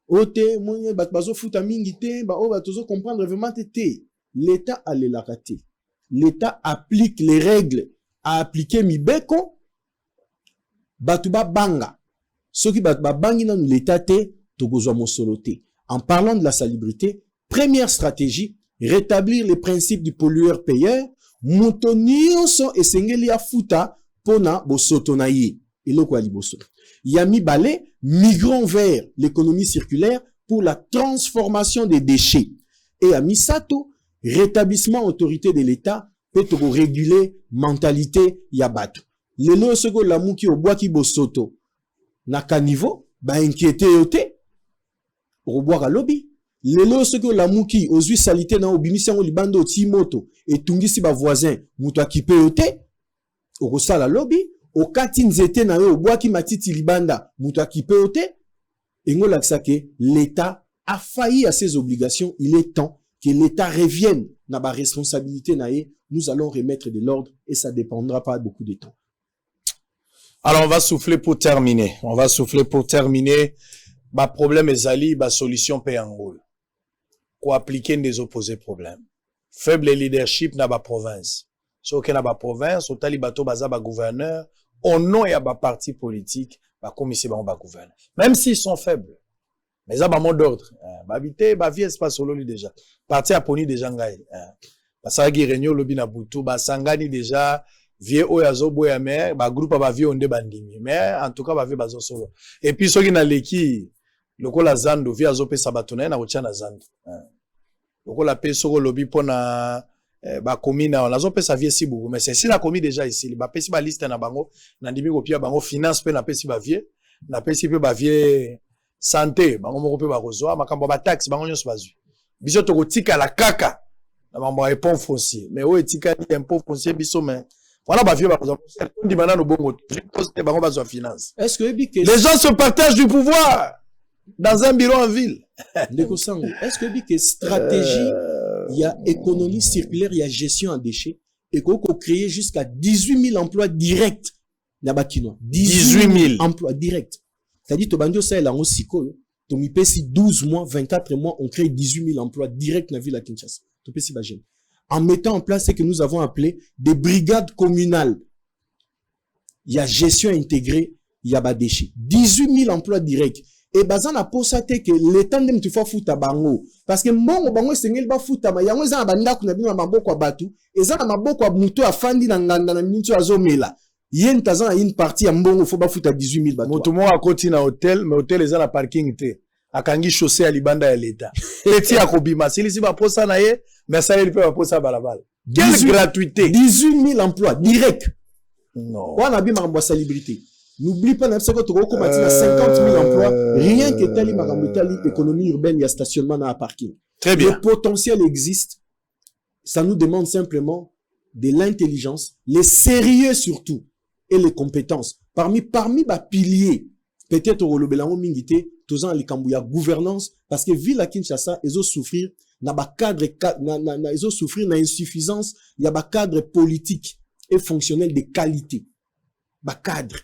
Ote, mouye, bazo futa mingi te, ba o batozo comprendre vraiment te. L'État a le lakaté. L'État applique les règles à appliquer mibeko. Batuba banga. Ce qui batuba bangi dans l'État te, togozo mosoloté. En parlant de la salubrité, première stratégie, rétablir les principes du pollueur-payeur, moutonio son esengeli ya futa pona bosoto na ye. Eloko ali bosoto. Yami Balé, migrons vers l'économie circulaire pour la transformation des déchets. Et à Misato, rétablissement autorité de l'État, peut réguler mentalité yabato. Le lo seko la muki au bois ki bosoto. Na kanivo, ba inquiété yote, au bois à lobby. Le lo seko la muki aux huit salité na obimisi yango libando timoto, et tungisi ba voisin, muto akipe yote, au sala lobby. Au kati nzete na yo bois ki matiti libanda muto akipe ote engo laksa ke l'État a failli à ses obligations. Il est temps que l'État revienne na ba responsabilité na ye. Nous allons remettre de l'ordre et ça dépendra pas beaucoup de temps. Alors on va souffler pour terminer. On va souffler pour terminer. Ba problème ezali ba solution pe angol. Ko appliquer des opposés problèmes. Faible leadership na ba province. So ke na ba province otali bato baza ba gouverneur au nom ya ba parti politique ba commissaire ba gouverneur. Même s'ils sont faibles. Mais ça ba mot d'ordre. Ba habiter ba vie espace solo lui déjà. Parti a poni déjà ngai. Ba sagi réunion lobi na butu ba sangani déjà vie oyazo boya mer ba groupe ba vie onde bandimi. Mais en tout cas ba vie bazo solo. Et puis soki na leki lokola zando vie azo pe sabatona na otia na zando. Lokola pe soko lobi pona ba commune on azo pesa vie si beaucoup mais c'est si la commune déjà ici ba pesi ba liste na bango na ndimi ko pia bango finance pe na pesi ba vie na pesi pe ba vie santé bango moko pe ba kozwa makambo ba taxe bango nyonso bazwi biso to kotika la kaka na mambo ya impôt foncier mais o etika ni impôt foncier biso mais voilà ba vie ba kozwa ndi banana no bongo poste bango bazwa finance. Est-ce que les gens se partagent du pouvoir dans un bureau en ville? Est-ce que stratégie il y a économie circulaire, il y a gestion en déchets, et qu'on crée jusqu'à 18 000 emplois directs. 18 000 emplois directs. C'est-à-dire, Tobandio, ça, là, on s'y colle. Si 12 mois, 24 mois, on crée 18 000 emplois directs dans la ville de Kinshasa. En mettant en place ce que nous avons appelé des brigades communales. Il y a gestion intégrée, il y a des déchets. 18 000 emplois directs. Et bazan a posé que l'État n'aime tu faut foutre bango. Parce que mon bango sengel ba foutre ma yango za banda kuna bino maboko batu. Et za maboko a muto afandi na nganda na mintu azomela. Yen tazan une partie ya mbongo faut ba foutre 18 000 batu. Moto mo akoti na hôtel, mais hôtel eza na parking te. Akangi chaussée à libanda ya l'État. Eti akobima sili si ba posa na ye, mais ça il peut ba posa balabala. Quelle gratuité. 18 000 emplois directs. Non. On a bien ma salubrité. N'oublie pas, na 50 000 emplois, rien que tali marambutali économie urbaine, il y a stationnement dans un parking. Très bien. Le potentiel existe. Ça nous demande simplement de l'intelligence, les sérieux surtout, et les compétences. Parmi les piliers, peut-être au Belango Mingité, tous en Likambouya gouvernance, parce que ville à Kinshasa, ils ont souffrir, ils ont souffrir d'insuffisance, il y a un cadre politique et fonctionnel de qualité. Cadre.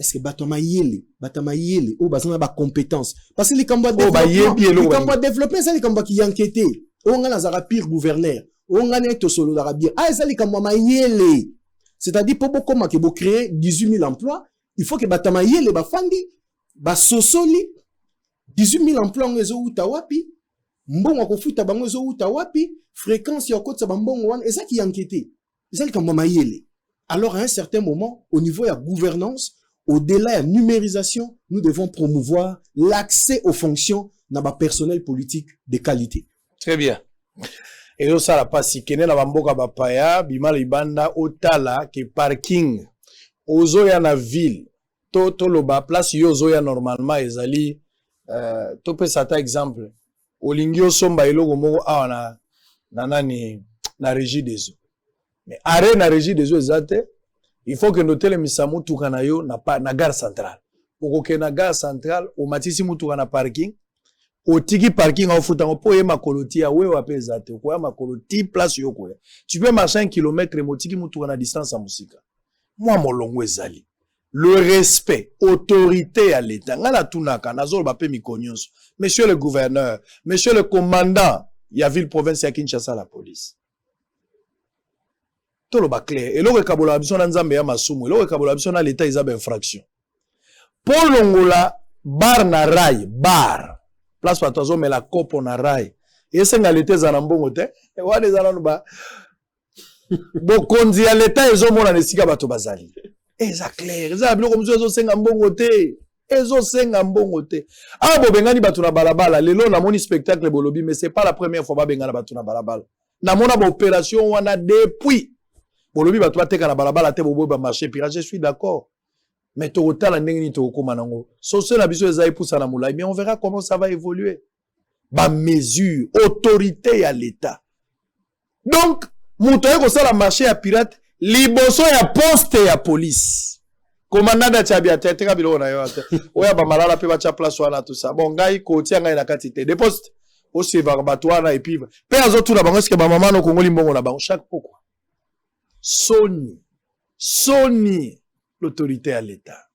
Est-ce que batama yele, ou bazana ba compétence. Parce que les cambouis développement, c'est les cambouis qui enquêtent. On a la pire gouverneur. On a net solo d'Arabie. Ah, c'est les cambouis yele. C'est-à-dire, pour beaucoup, que vous créer 18 000 emplois, il faut que batama yele, ba fandi, ba sosoli, 18 000 emplois, on les a utawapi, mbon wako futa bango les a utawapi, fréquence yoko tsa bambon wan, et ça qui enquête. C'est les cambouis yele. Alors, à un certain moment, au niveau de la gouvernance, au-delà de la numérisation, nous devons promouvoir l'accès aux fonctions dans le personnel politique de qualité. Très bien. Et ça, la passe, kene na bamboka bapaya, bima libanda, otala, ke parking, ozoya na ville, to loba, place yo ozoya normalement, ezali, to pe sata exemple, olingi osomba eloko moko awa na régie des eaux. Mais arrêt na régie des eaux ezate, il faut que noter les misamu tukana yo na gare centrale. Okoke na gare centrale, o matisi mutuka na parking, o tiki parking au futango po ye makoloti ya wewa pe ezate, ko ya makoloti place yo ko ya. Tu peux marcher 1 kilomètre motiki mutuka na distance à musika. Moi molongo ezali. Le respect, autorité à l'État. Ngala tunaka nazolo ba pe mikonyonso. Monsieur le gouverneur, monsieur le commandant, il y a ville province ya Kinshasa la police. Tout le clair. Et l'autre kabola abison nzambe ya masumu. Et l'autre kabola abison na l'État ils ont infraction. Pour l'ongola bar na rai bar. Place patozo mais la copo na rai. Et c'est nga l'État za mbongo te. Et wa des ala ba. Bokonzi ya l'État ils ont mona nesika bato bazali. Et ça clair. Ça bilo comme zo senga mbongo te. Ezo senga mbongo te. Ah bo bengani bato na balabala. Lelo na moni spectacle bolobi mais c'est pas la première fois ba bengana bato na balabala. Na mona ba opération wana depuis bolobi bato bateka na balabala te bobo ba marché pirate, je suis d'accord. Mais to otala ndenge ni to koma nango. Soso na biso ezai poussa na moulai, mais on verra comment ça va évoluer. Ba mesure, autorité à l'État. Donc, muto yeko sala marché ya pirate, liboso ya poste ya police. Commandant da tabia tete ka biloko na yo ate. Oya ba malala pe ba cha place wana tout ça. Bon ngai ko tia ngai na katite. De poste o se va bato wana et puis pe azotu na bango eske ba mama no kongoli mbongo na bango chaque pourquoi. Sony, l'autorité à l'État.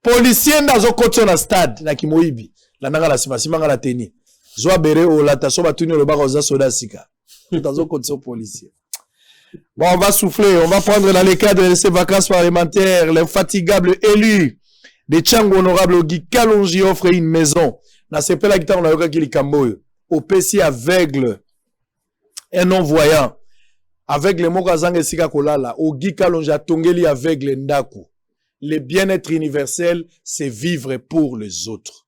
Policier ndazo kotso na stade na kimoibi, la nanga la sima nga la teni. Zwa bere o la taso batuni le baro za soda sika. Ndazo kotso policier. Bon, on va souffler, on va prendre dans les cadres de ces vacances parlementaires l'infatigable élu de Tchango honorable Guy Kalonji offre une maison. Na sepe la guitare on a yoka kili kamboyo. Au PC aveugle, un non-voyant. Avec les mots kazange sika kolala, au Guy Kalonji tongeli aveugle ndaku. Le bien-être universel, c'est vivre pour les autres.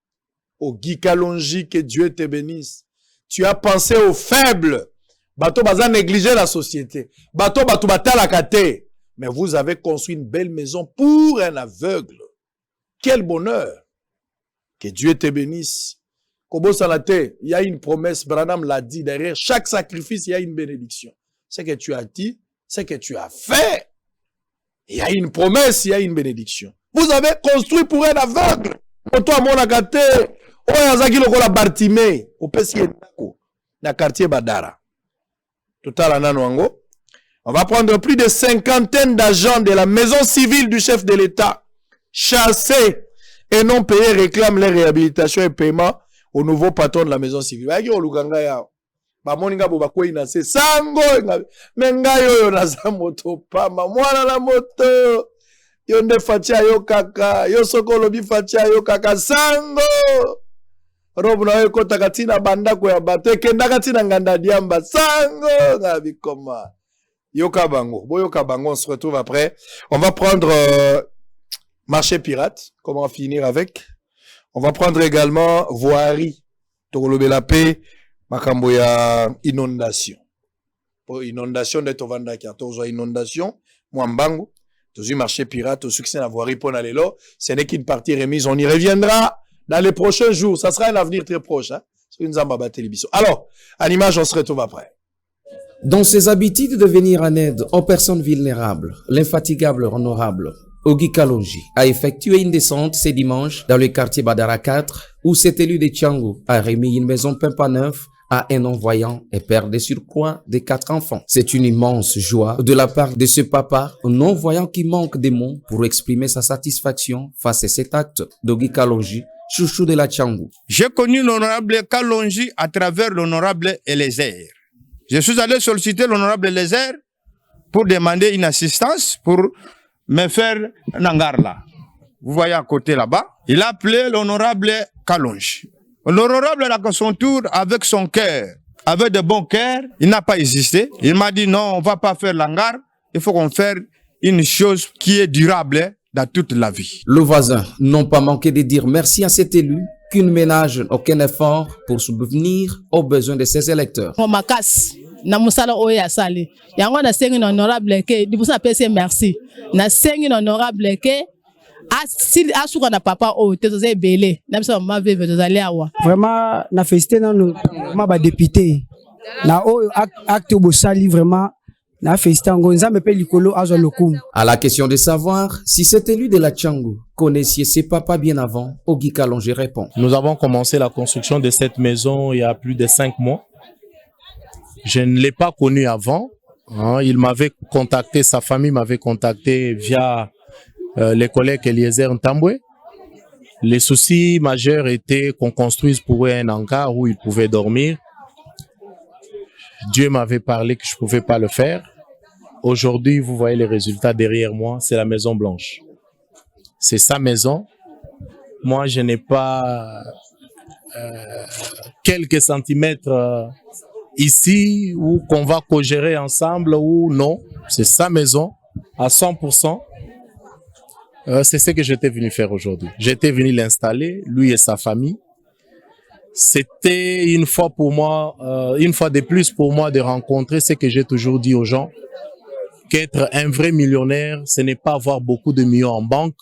Au Guy Kalonji, que Dieu te bénisse. Tu as pensé aux faibles. Bato baza négliger la société. Bato bata la kate. Mais vous avez construit une belle maison pour un aveugle. Quel bonheur. Que Dieu te bénisse. Kobo Salate, il y a une promesse, Branham l'a dit, derrière chaque sacrifice, il y a une bénédiction. Ce que tu as dit, ce que tu as fait. Il y a une promesse, il y a une bénédiction. Vous avez construit pour un aveugle. Toi, mon agate, oyazaki lokola Bartimée, au Pessie na quartier Badara. Total ananwango. On va prendre plus de 50 d'agents de la maison civile du chef de l'État, chassés et non payés, réclament les réhabilitations et paiements au nouveau patron de la maison civile. Ba moninga bo bakwei na se sango menga yo na za moto pamba mwana na moto Yo nde fatia yo kaka. Yo soko lobi fatia yo kaka. Sango. Rob na yo kota katina banda ko ya bato. Kenda katina nganda diamba. Sango. Ngabi koma. Yoka bango. Bo yoka bango, on se retrouve après. On va prendre marché pirate. Comment finir avec? On va prendre également voirie. Tokolobe la paix. Makambo ya inondation. Pour inondation de Tovanda qui a toujours inondation. Mwambango. Toujours marché pirate. Au succès la voirie pour l'élo. Ce n'est qu'une partie remise. On y reviendra dans les prochains jours. Ça sera un avenir très proche. Hein? Alors, à l'image, on se retrouve après. Dans ses habitudes de venir en aide aux personnes vulnérables, l'infatigable honorable Ogi Kalonji a effectué une descente ce dimanche dans le quartier Badara 4 où cet élu de Tchangou a remis une maison Pimpa neuf à un non-voyant et père de surcroît de 4 enfants. C'est une immense joie de la part de ce papa non-voyant qui manque de mots pour exprimer sa satisfaction face à cet acte d'Ogi Kalonji, chouchou de la Tchangou. J'ai connu l'honorable Kalonji à travers l'honorable Eliezer. Je suis allé solliciter l'honorable Eliezer pour demander une assistance pour me faire Nangarla. Vous voyez à côté là-bas. Il a appelé l'honorable Kalonji. L'honorable à son tour, avec son cœur, avec de bons cœurs, il n'a pas hésité. Il m'a dit non, on va pas faire l'hangar. Il faut qu'on fasse une chose qui est durable dans toute la vie. Le voisin n'ont pas manqué de dire merci à cet élu qui ne ménage aucun effort pour subvenir aux besoins de ses électeurs. Na musala oya sali yango na sengi na honorable ke dibusa pese merci na sengi na honorable ke asuka na papa o tezoze belé na bisa mama veve tozali awa vraiment na félicité na ma ba député na o acte bosali vraiment na félicité ngo nzambe pe likolo azo lokumu. À la question de savoir si cet élu de la Tchangou connaissait ses papas bien avant, Ogi Kalonji répond. Nous avons commencé la construction de cette maison il y a plus de 5 mois. Je ne l'ai pas connu avant. Il m'avait contacté, sa famille m'avait contacté via les collègues Eliezer Ntambwe. Les soucis majeurs étaient qu'on construise pour eux un hangar où ils pouvaient dormir. Dieu m'avait parlé que je ne pouvais pas le faire. Aujourd'hui, vous voyez les résultats derrière moi, c'est la Maison Blanche. C'est sa maison. Moi, je n'ai pas quelques centimètres ici ou qu'on va co-gérer ensemble ou non. C'est sa maison à 100%. C'est ce que j'étais venu faire aujourd'hui. J'étais venu l'installer, lui et sa famille. C'était une fois pour moi, une fois de plus pour moi de rencontrer ce que j'ai toujours dit aux gens, qu'être un vrai millionnaire, ce n'est pas avoir beaucoup de millions en banque,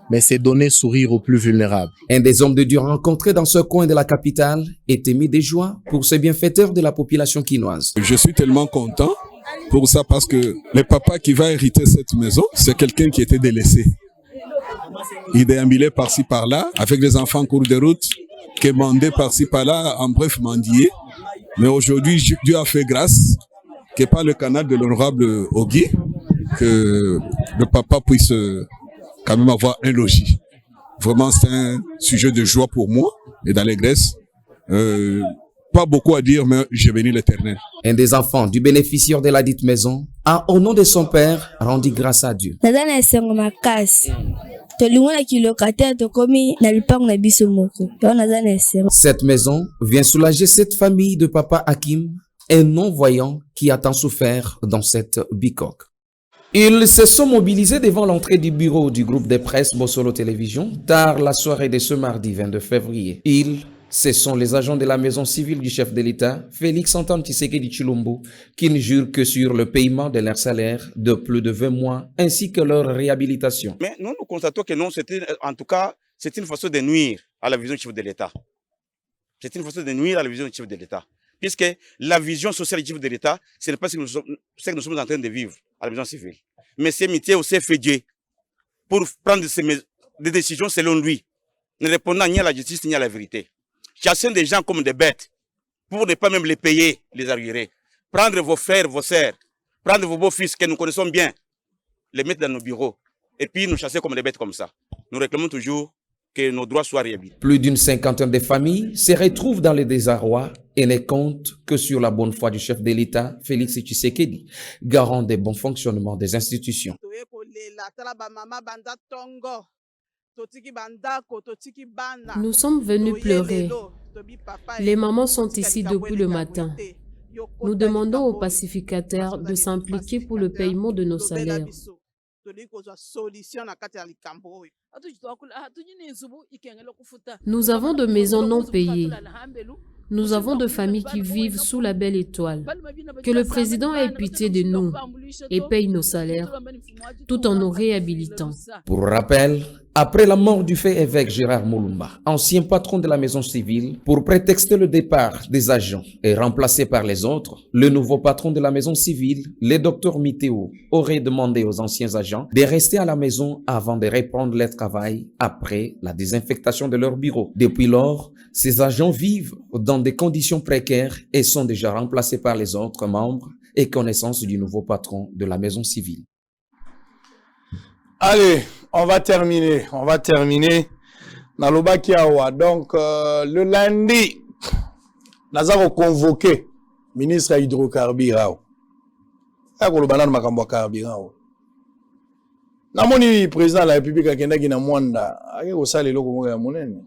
mais c'est donner sourire aux plus vulnérables. Un des hommes de Dieu rencontrés dans ce coin de la capitale est ému de joie pour ce bienfaiteur de la population quinoise. Je suis tellement content pour ça parce que le papa qui va hériter cette maison, c'est quelqu'un qui était délaissé. Il déambulait par-ci par-là avec des enfants en cours de route, quémandé par-ci par-là, en bref mendier. Mais aujourd'hui, Dieu a fait grâce que par le canal de l'honorable Ogi, que le papa puisse quand même avoir un logis. Vraiment, c'est un sujet de joie pour moi et d'allégresse. Pas beaucoup à dire, mais j'ai béni l'Éternel. Un des enfants du bénéficiaire de la dite maison a, au nom de son père, rendu grâce à Dieu. Cette maison vient soulager cette famille de papa Hakim, un non-voyant qui a tant souffert dans cette bicoque. Ils se sont mobilisés devant l'entrée du bureau du groupe de presse Bossolo Télévision tard la soirée de ce mardi 22 février. Ce sont les agents de la maison civile du chef de l'État, Félix Antoine Tshisekedi Tshilombo, qui ne jurent que sur le paiement de leur salaire de plus de 20 mois, ainsi que leur réhabilitation. Mais nous constatons que non, en tout cas, c'est une façon de nuire à la vision du chef de l'État. C'est une façon de nuire à la vision du chef de l'État. Puisque la vision sociale du chef de l'État, ce n'est pas ce que nous sommes en train de vivre à la maison civile. Mais c'est métier aussi fait Dieu pour prendre des décisions selon lui, ne répondant ni à la justice ni à la vérité. Chasser des gens comme des bêtes pour ne pas même les payer, les arriérés. Prendre vos frères, vos sœurs, prendre vos beaux-fils que nous connaissons bien, les mettre dans nos bureaux et puis nous chasser comme des bêtes comme ça. Nous réclamons toujours que nos droits soient réhabilités. Plus d'une cinquantaine de familles se retrouvent dans le désarroi et ne comptent que sur la bonne foi du chef de l'État, Félix Tshisekedi, garant des bons fonctionnements des institutions. Nous sommes venus pleurer. Les mamans sont ici depuis le matin. Nous demandons aux pacificateurs de s'impliquer pour le paiement de nos salaires. Nous avons de maisons non payées. Nous avons de familles qui vivent sous la belle étoile. Que le président ait pitié de nous et paye nos salaires, tout en nous réhabilitant. Pour rappel, après la mort du fait évêque Gérard Moulumba, ancien patron de la maison civile, pour prétexter le départ des agents et remplacé par les autres, le nouveau patron de la maison civile, le docteur Mitéo, aurait demandé aux anciens agents de rester à la maison avant de reprendre leur travail après la désinfectation de leur bureau. Depuis lors, ces agents vivent dans des conditions précaires et sont déjà remplacés par les autres membres et connaissances du nouveau patron de la maison civile. Allez, on va terminer. Naloba Kiawa. Donc, le lundi, nous avons convoqué le ministre hydrocarbures. Namoni président de la République a kenda kina mwanda ake kosala eloko moko ya monene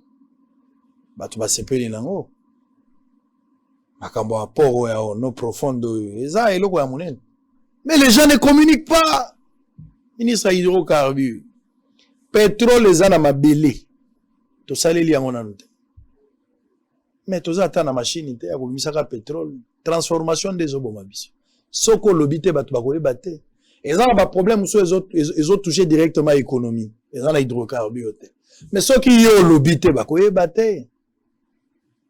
bato basepeli nango makambo ya port ya no profonde eza eloko ya monene mais les gens ne communiquent pas. Ministre hydrocarbures pétrole eza na mabele tosaleli yango nanu te mais toza ata na machine te ya kobimisaka pétrole transformation des oboma biso soko lobi te bato bakoyeba te. Ils ont un problème où ils ont touché directement l'économie. Ils ont l'hydrocarbure. Mais ceux qui ont l'obité, bah, quoi, batté.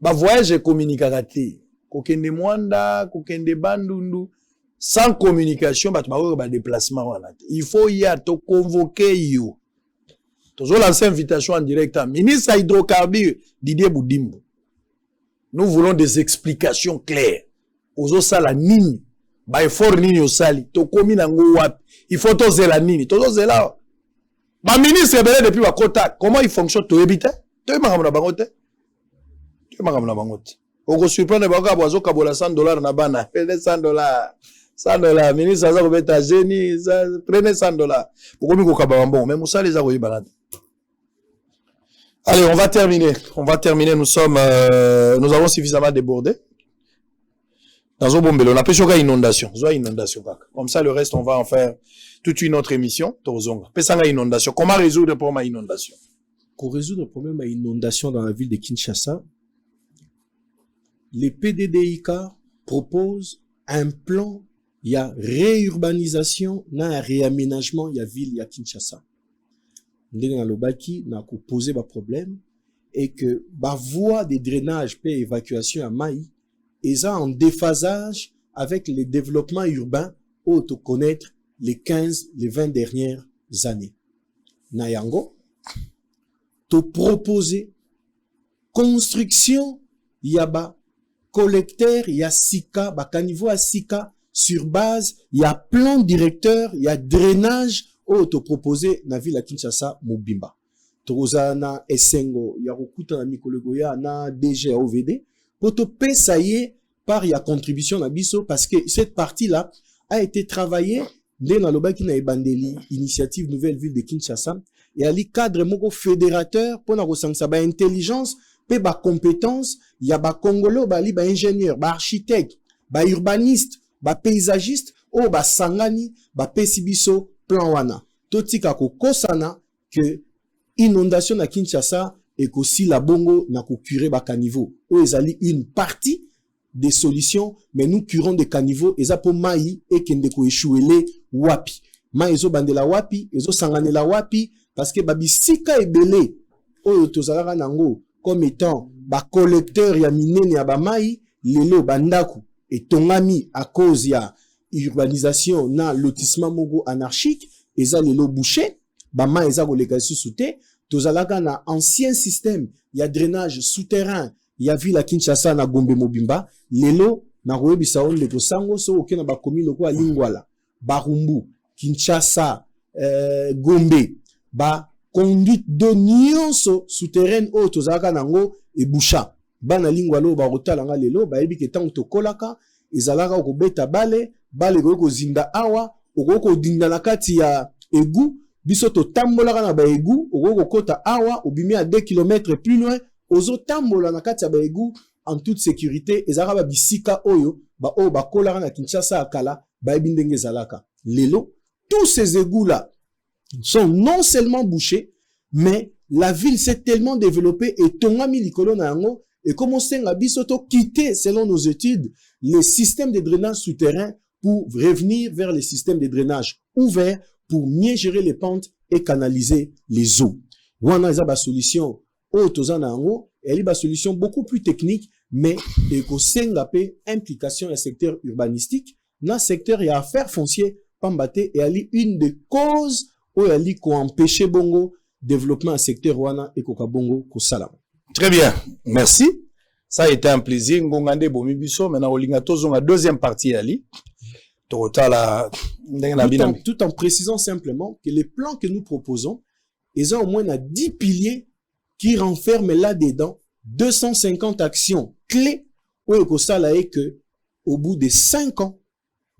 Bah, voyage et communication. Kokende mwanda, kokende bandundu. Sans communication, bah, bah, déplacement. Il faut y aller, to convoquer you. Toujours lancer invitation en direct à ministre hydrocarbures, Didier Boudimbo. Nous voulons des explications claires. Aux ça la nini. Ba effort nini osali to komi nango wapi il faut tozela nini tozela ba ministre belé depuis ba kota comment il fonctionne to ebite to makamuna bangote oko surprendre ba ka bozo kabola $100 na bana $100 ministre za ko beta génie prenez $100 komi ko kabamba bon mais musali za ko yibana. Allez, on va terminer nous avons suffisamment débordé. Dans un bombelo, on appelle ça inondation. Comme ça, le reste, on va en faire toute une autre émission. Inondation. Comment résoudre le problème à inondation? Pour résoudre le problème à inondation dans la ville de Kinshasa, les PDDIK proposent un plan, il y a réurbanisation, il y a réaménagement, il y a ville, il y a Kinshasa. Dans le baki, on a posé le problème et que la voie de drainage et évacuation à Maï, et ça en déphasage avec les développements urbains où te connaître les 15, les 20 dernières années. Nayango, te proposer construction, yaba collecteur, y a sika, bakaniveau à sika, sur base, y a plan directeur, y a drainage, où te proposer na ville à Kinshasa, Mobimba. Toza na Essengo, y a Rokuta na Mikologoya, na DG OVD, pour te payer par la contribution à Bisso, parce que cette partie-là a été travaillée dans le baki na ebandeli initiative nouvelle ville de Kinshasa et ali cadre moko fédérateur pour na resangsa ba intelligence pe ba compétence ya ba congolo ba li ba ingénieur ba architecte ba urbaniste ba paysagiste o ba sangani ba pesi biso plan wana totika ko kosana que inondation na Kinshasa et qu'aussi la bongo na ko curer ba caniveau o ezali une partie des solutions, mais nous curons des caniveaux, et ça pour maï, et qu'il ne peut échouer les wapi. Maïzo bandela wapi, ezo sanganela wapi, parce que babi sika e belé, o tozalaka nango, comme étant, ba collecteur ya minene ya ba maï, lelo bandaku, et tongami à cause ya urbanisation na lotissement mogo anarchique, et ça lelo bouché, ba maï eza koleka sous-souté, tozalaka na ancien système, ya drainage souterrain, il y a vu la Kinshasa na Gombe Mobimba, lelo na roebisa onde ko sango so okena ba commune ko Lingwala, Barumbu, Kinshasa, Gombe, ba conduite de nyonso souterraine o tozaka nango e boucha. Ba na Lingwala ba rotalanga lelo ba yebi ke tango to kolaka ezalaka ko beta bale ko zinda awa ko dinda na kati ya égout, biso to tambola na ba égout, oko kota awa, obimi à 2 km plus loin, ozo tambola na kati ya ba égout en toute sécurité, ezara ba bisika oyo, ba o ba kolara na Kinshasa akala, ba ebindenge zalaka. Lelo, tous ces égouts-là sont non seulement bouchés, mais la ville s'est tellement développée et tongami likolo na yango, et commencé à bisoto quitter, selon nos études, les systèmes de drainage souterrain pour revenir vers les systèmes de drainage ouverts pour mieux gérer les pentes et canaliser les eaux. Wana eza ba solution o tozana yango, elle ba solution beaucoup plus technique, mais ekosenga pe implication et secteur urbanistique, na secteur et affaires foncières pambate et ali une des causes où ali ko empêcher bongo développement à secteur wana et koka bongo ko salam. Très bien, merci. Ça a été un plaisir. Ngongande Bomibiso, maintenant Olinga Tozonga deuxième partie Ali. Tout en précisant simplement que les plans que nous proposons, ils ont au moins 10 piliers qui renferment là-dedans 250 actions clés où ekosala est que au bout de 5 ans,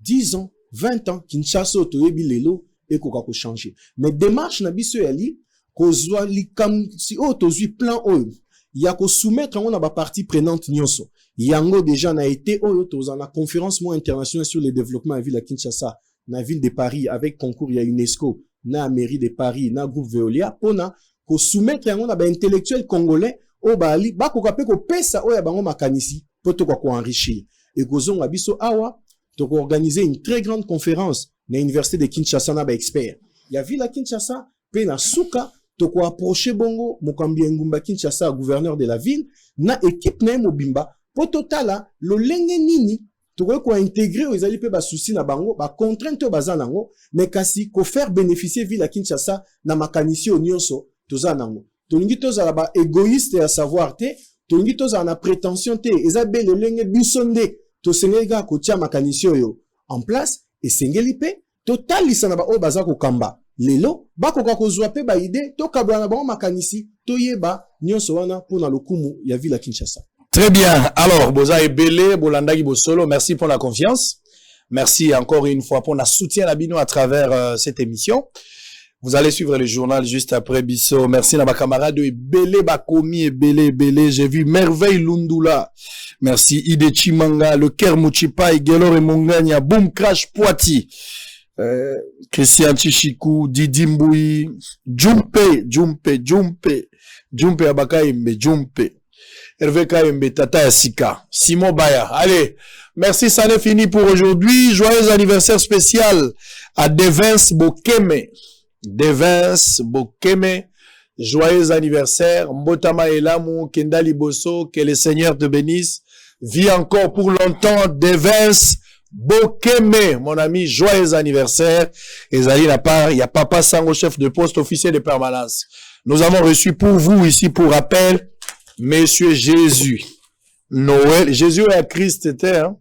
10 ans, 20 ans, Kinshasa otoyebi lelo et koka ko changer. Mais démarche na biso ali kozwa likam si otozwi plan oyo ya ko soumettre on a ba partie prenante nyonso. Yango déjà na été oyo tozana conférence internationale sur le développement à ville à Kinshasa, na ville de Paris avec concours ya UNESCO, na mairie de Paris, na groupe Veolia pona ko soumettre on a ba intellectuel congolais o ba ali ba ko kape ko pesa oya bango makanisi poto ko enrichir. Et kozonga biso awa to organiser une très grande conférence na université de Kinshasa na ba expert. Ya ville à Kinshasa pe na suka to ko approcher bongo mokambi ngumba Kinshasa gouverneur de la ville na équipe na mobimba po totala lo lenge nini to ko intégrer aux ali pe ba souci na bango ba contrainte to bazanango mais kasi ko faire bénéficier ville à Kinshasa na makanisi onyonso tozanango to lingi tozala ba égoïste à savoir te to lingi tozala na prétention te ezabe le lenge bisonde to senga ko tia makanisi yo en place et sengeli pe total lisana ba o baza ko kamba lelo bakoka kozwa pe ba idée to kabla na ba makanisi to yeba nyonso wana pona lokumu ya ville à Kinshasa. Très bien. Alors, Boza Ebele, Bolandagi Bosolo, merci pour la confiance. Merci encore une fois pour la soutien à Bino à travers cette émission. Vous allez suivre le journal juste après Bisso. Merci à ma camarade Ebele Bakomi, Ebele. J'ai vu Merveille Lundula. Merci Ide Chimanga, le Kermouchipa, Gelor et Monganya, Boom Crash Poiti. Christian Chichikou, Didi Mboui, Jumpe Abakaimbe, Jumpe. Hervé Kaembe, Tata Yassika, Simon Baya. Allez, merci, ça n'est fini pour aujourd'hui. Joyeux anniversaire spécial à Devens Bokeme. Devens Bokeme. Joyeux anniversaire. Mbotama Elamu, Kendali Bosso, que le Seigneur te bénisse. Vis encore pour longtemps, Devens Bokeme. Mon ami, joyeux anniversaire. Et Zali n'a pas, il y a Papa Sango, chef de poste officier de permanence. Nous avons reçu pour vous ici, pour rappel, Monsieur Jésus, Noël, Jésus et Christ était, hein?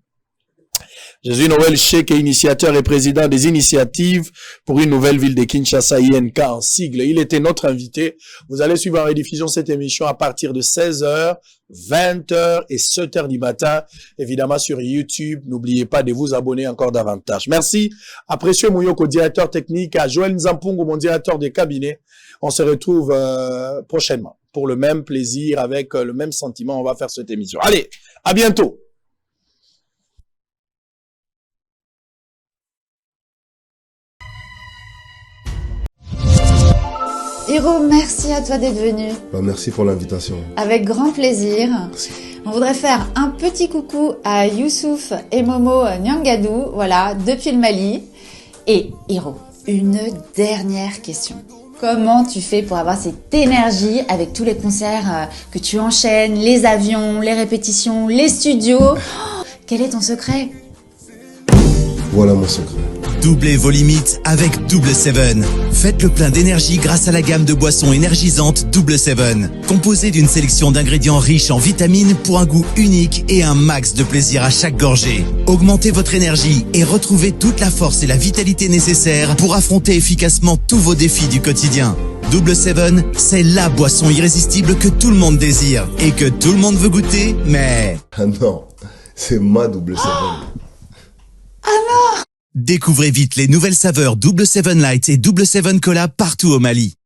Jésus Noël Cheikh est initiateur et président des initiatives pour une nouvelle ville de Kinshasa, INK en sigle. Il était notre invité. Vous allez suivre en rediffusion cette émission à partir de 16h, 20h et 7h du matin, évidemment sur YouTube. N'oubliez pas de vous abonner encore davantage. Merci à Précieux Mouyoko, directeur technique, à Joël Nzampungu, mon directeur de cabinet. On se retrouve prochainement pour le même plaisir, avec le même sentiment. On va faire cette émission. Allez, à bientôt. Hiro, merci à toi d'être venu. Merci pour l'invitation. Avec grand plaisir. Merci. On voudrait faire un petit coucou à Youssouf et Momo Nyangadou, voilà, depuis le Mali. Et Hiro, une dernière question. Comment tu fais pour avoir cette énergie avec tous les concerts que tu enchaînes, les avions, les répétitions, les studios? Quel est ton secret? Voilà mon secret. Doublez vos limites avec Double Seven. Faites le plein d'énergie grâce à la gamme de boissons énergisantes Double Seven. Composée d'une sélection d'ingrédients riches en vitamines pour un goût unique et un max de plaisir à chaque gorgée. Augmentez votre énergie et retrouvez toute la force et la vitalité nécessaires pour affronter efficacement tous vos défis du quotidien. Double Seven, c'est la boisson irrésistible que tout le monde désire et que tout le monde veut goûter, mais... Ah non, c'est ma Double Seven. Ah non! Découvrez vite les nouvelles saveurs Double 7 Light et Double 7 Cola partout au Mali.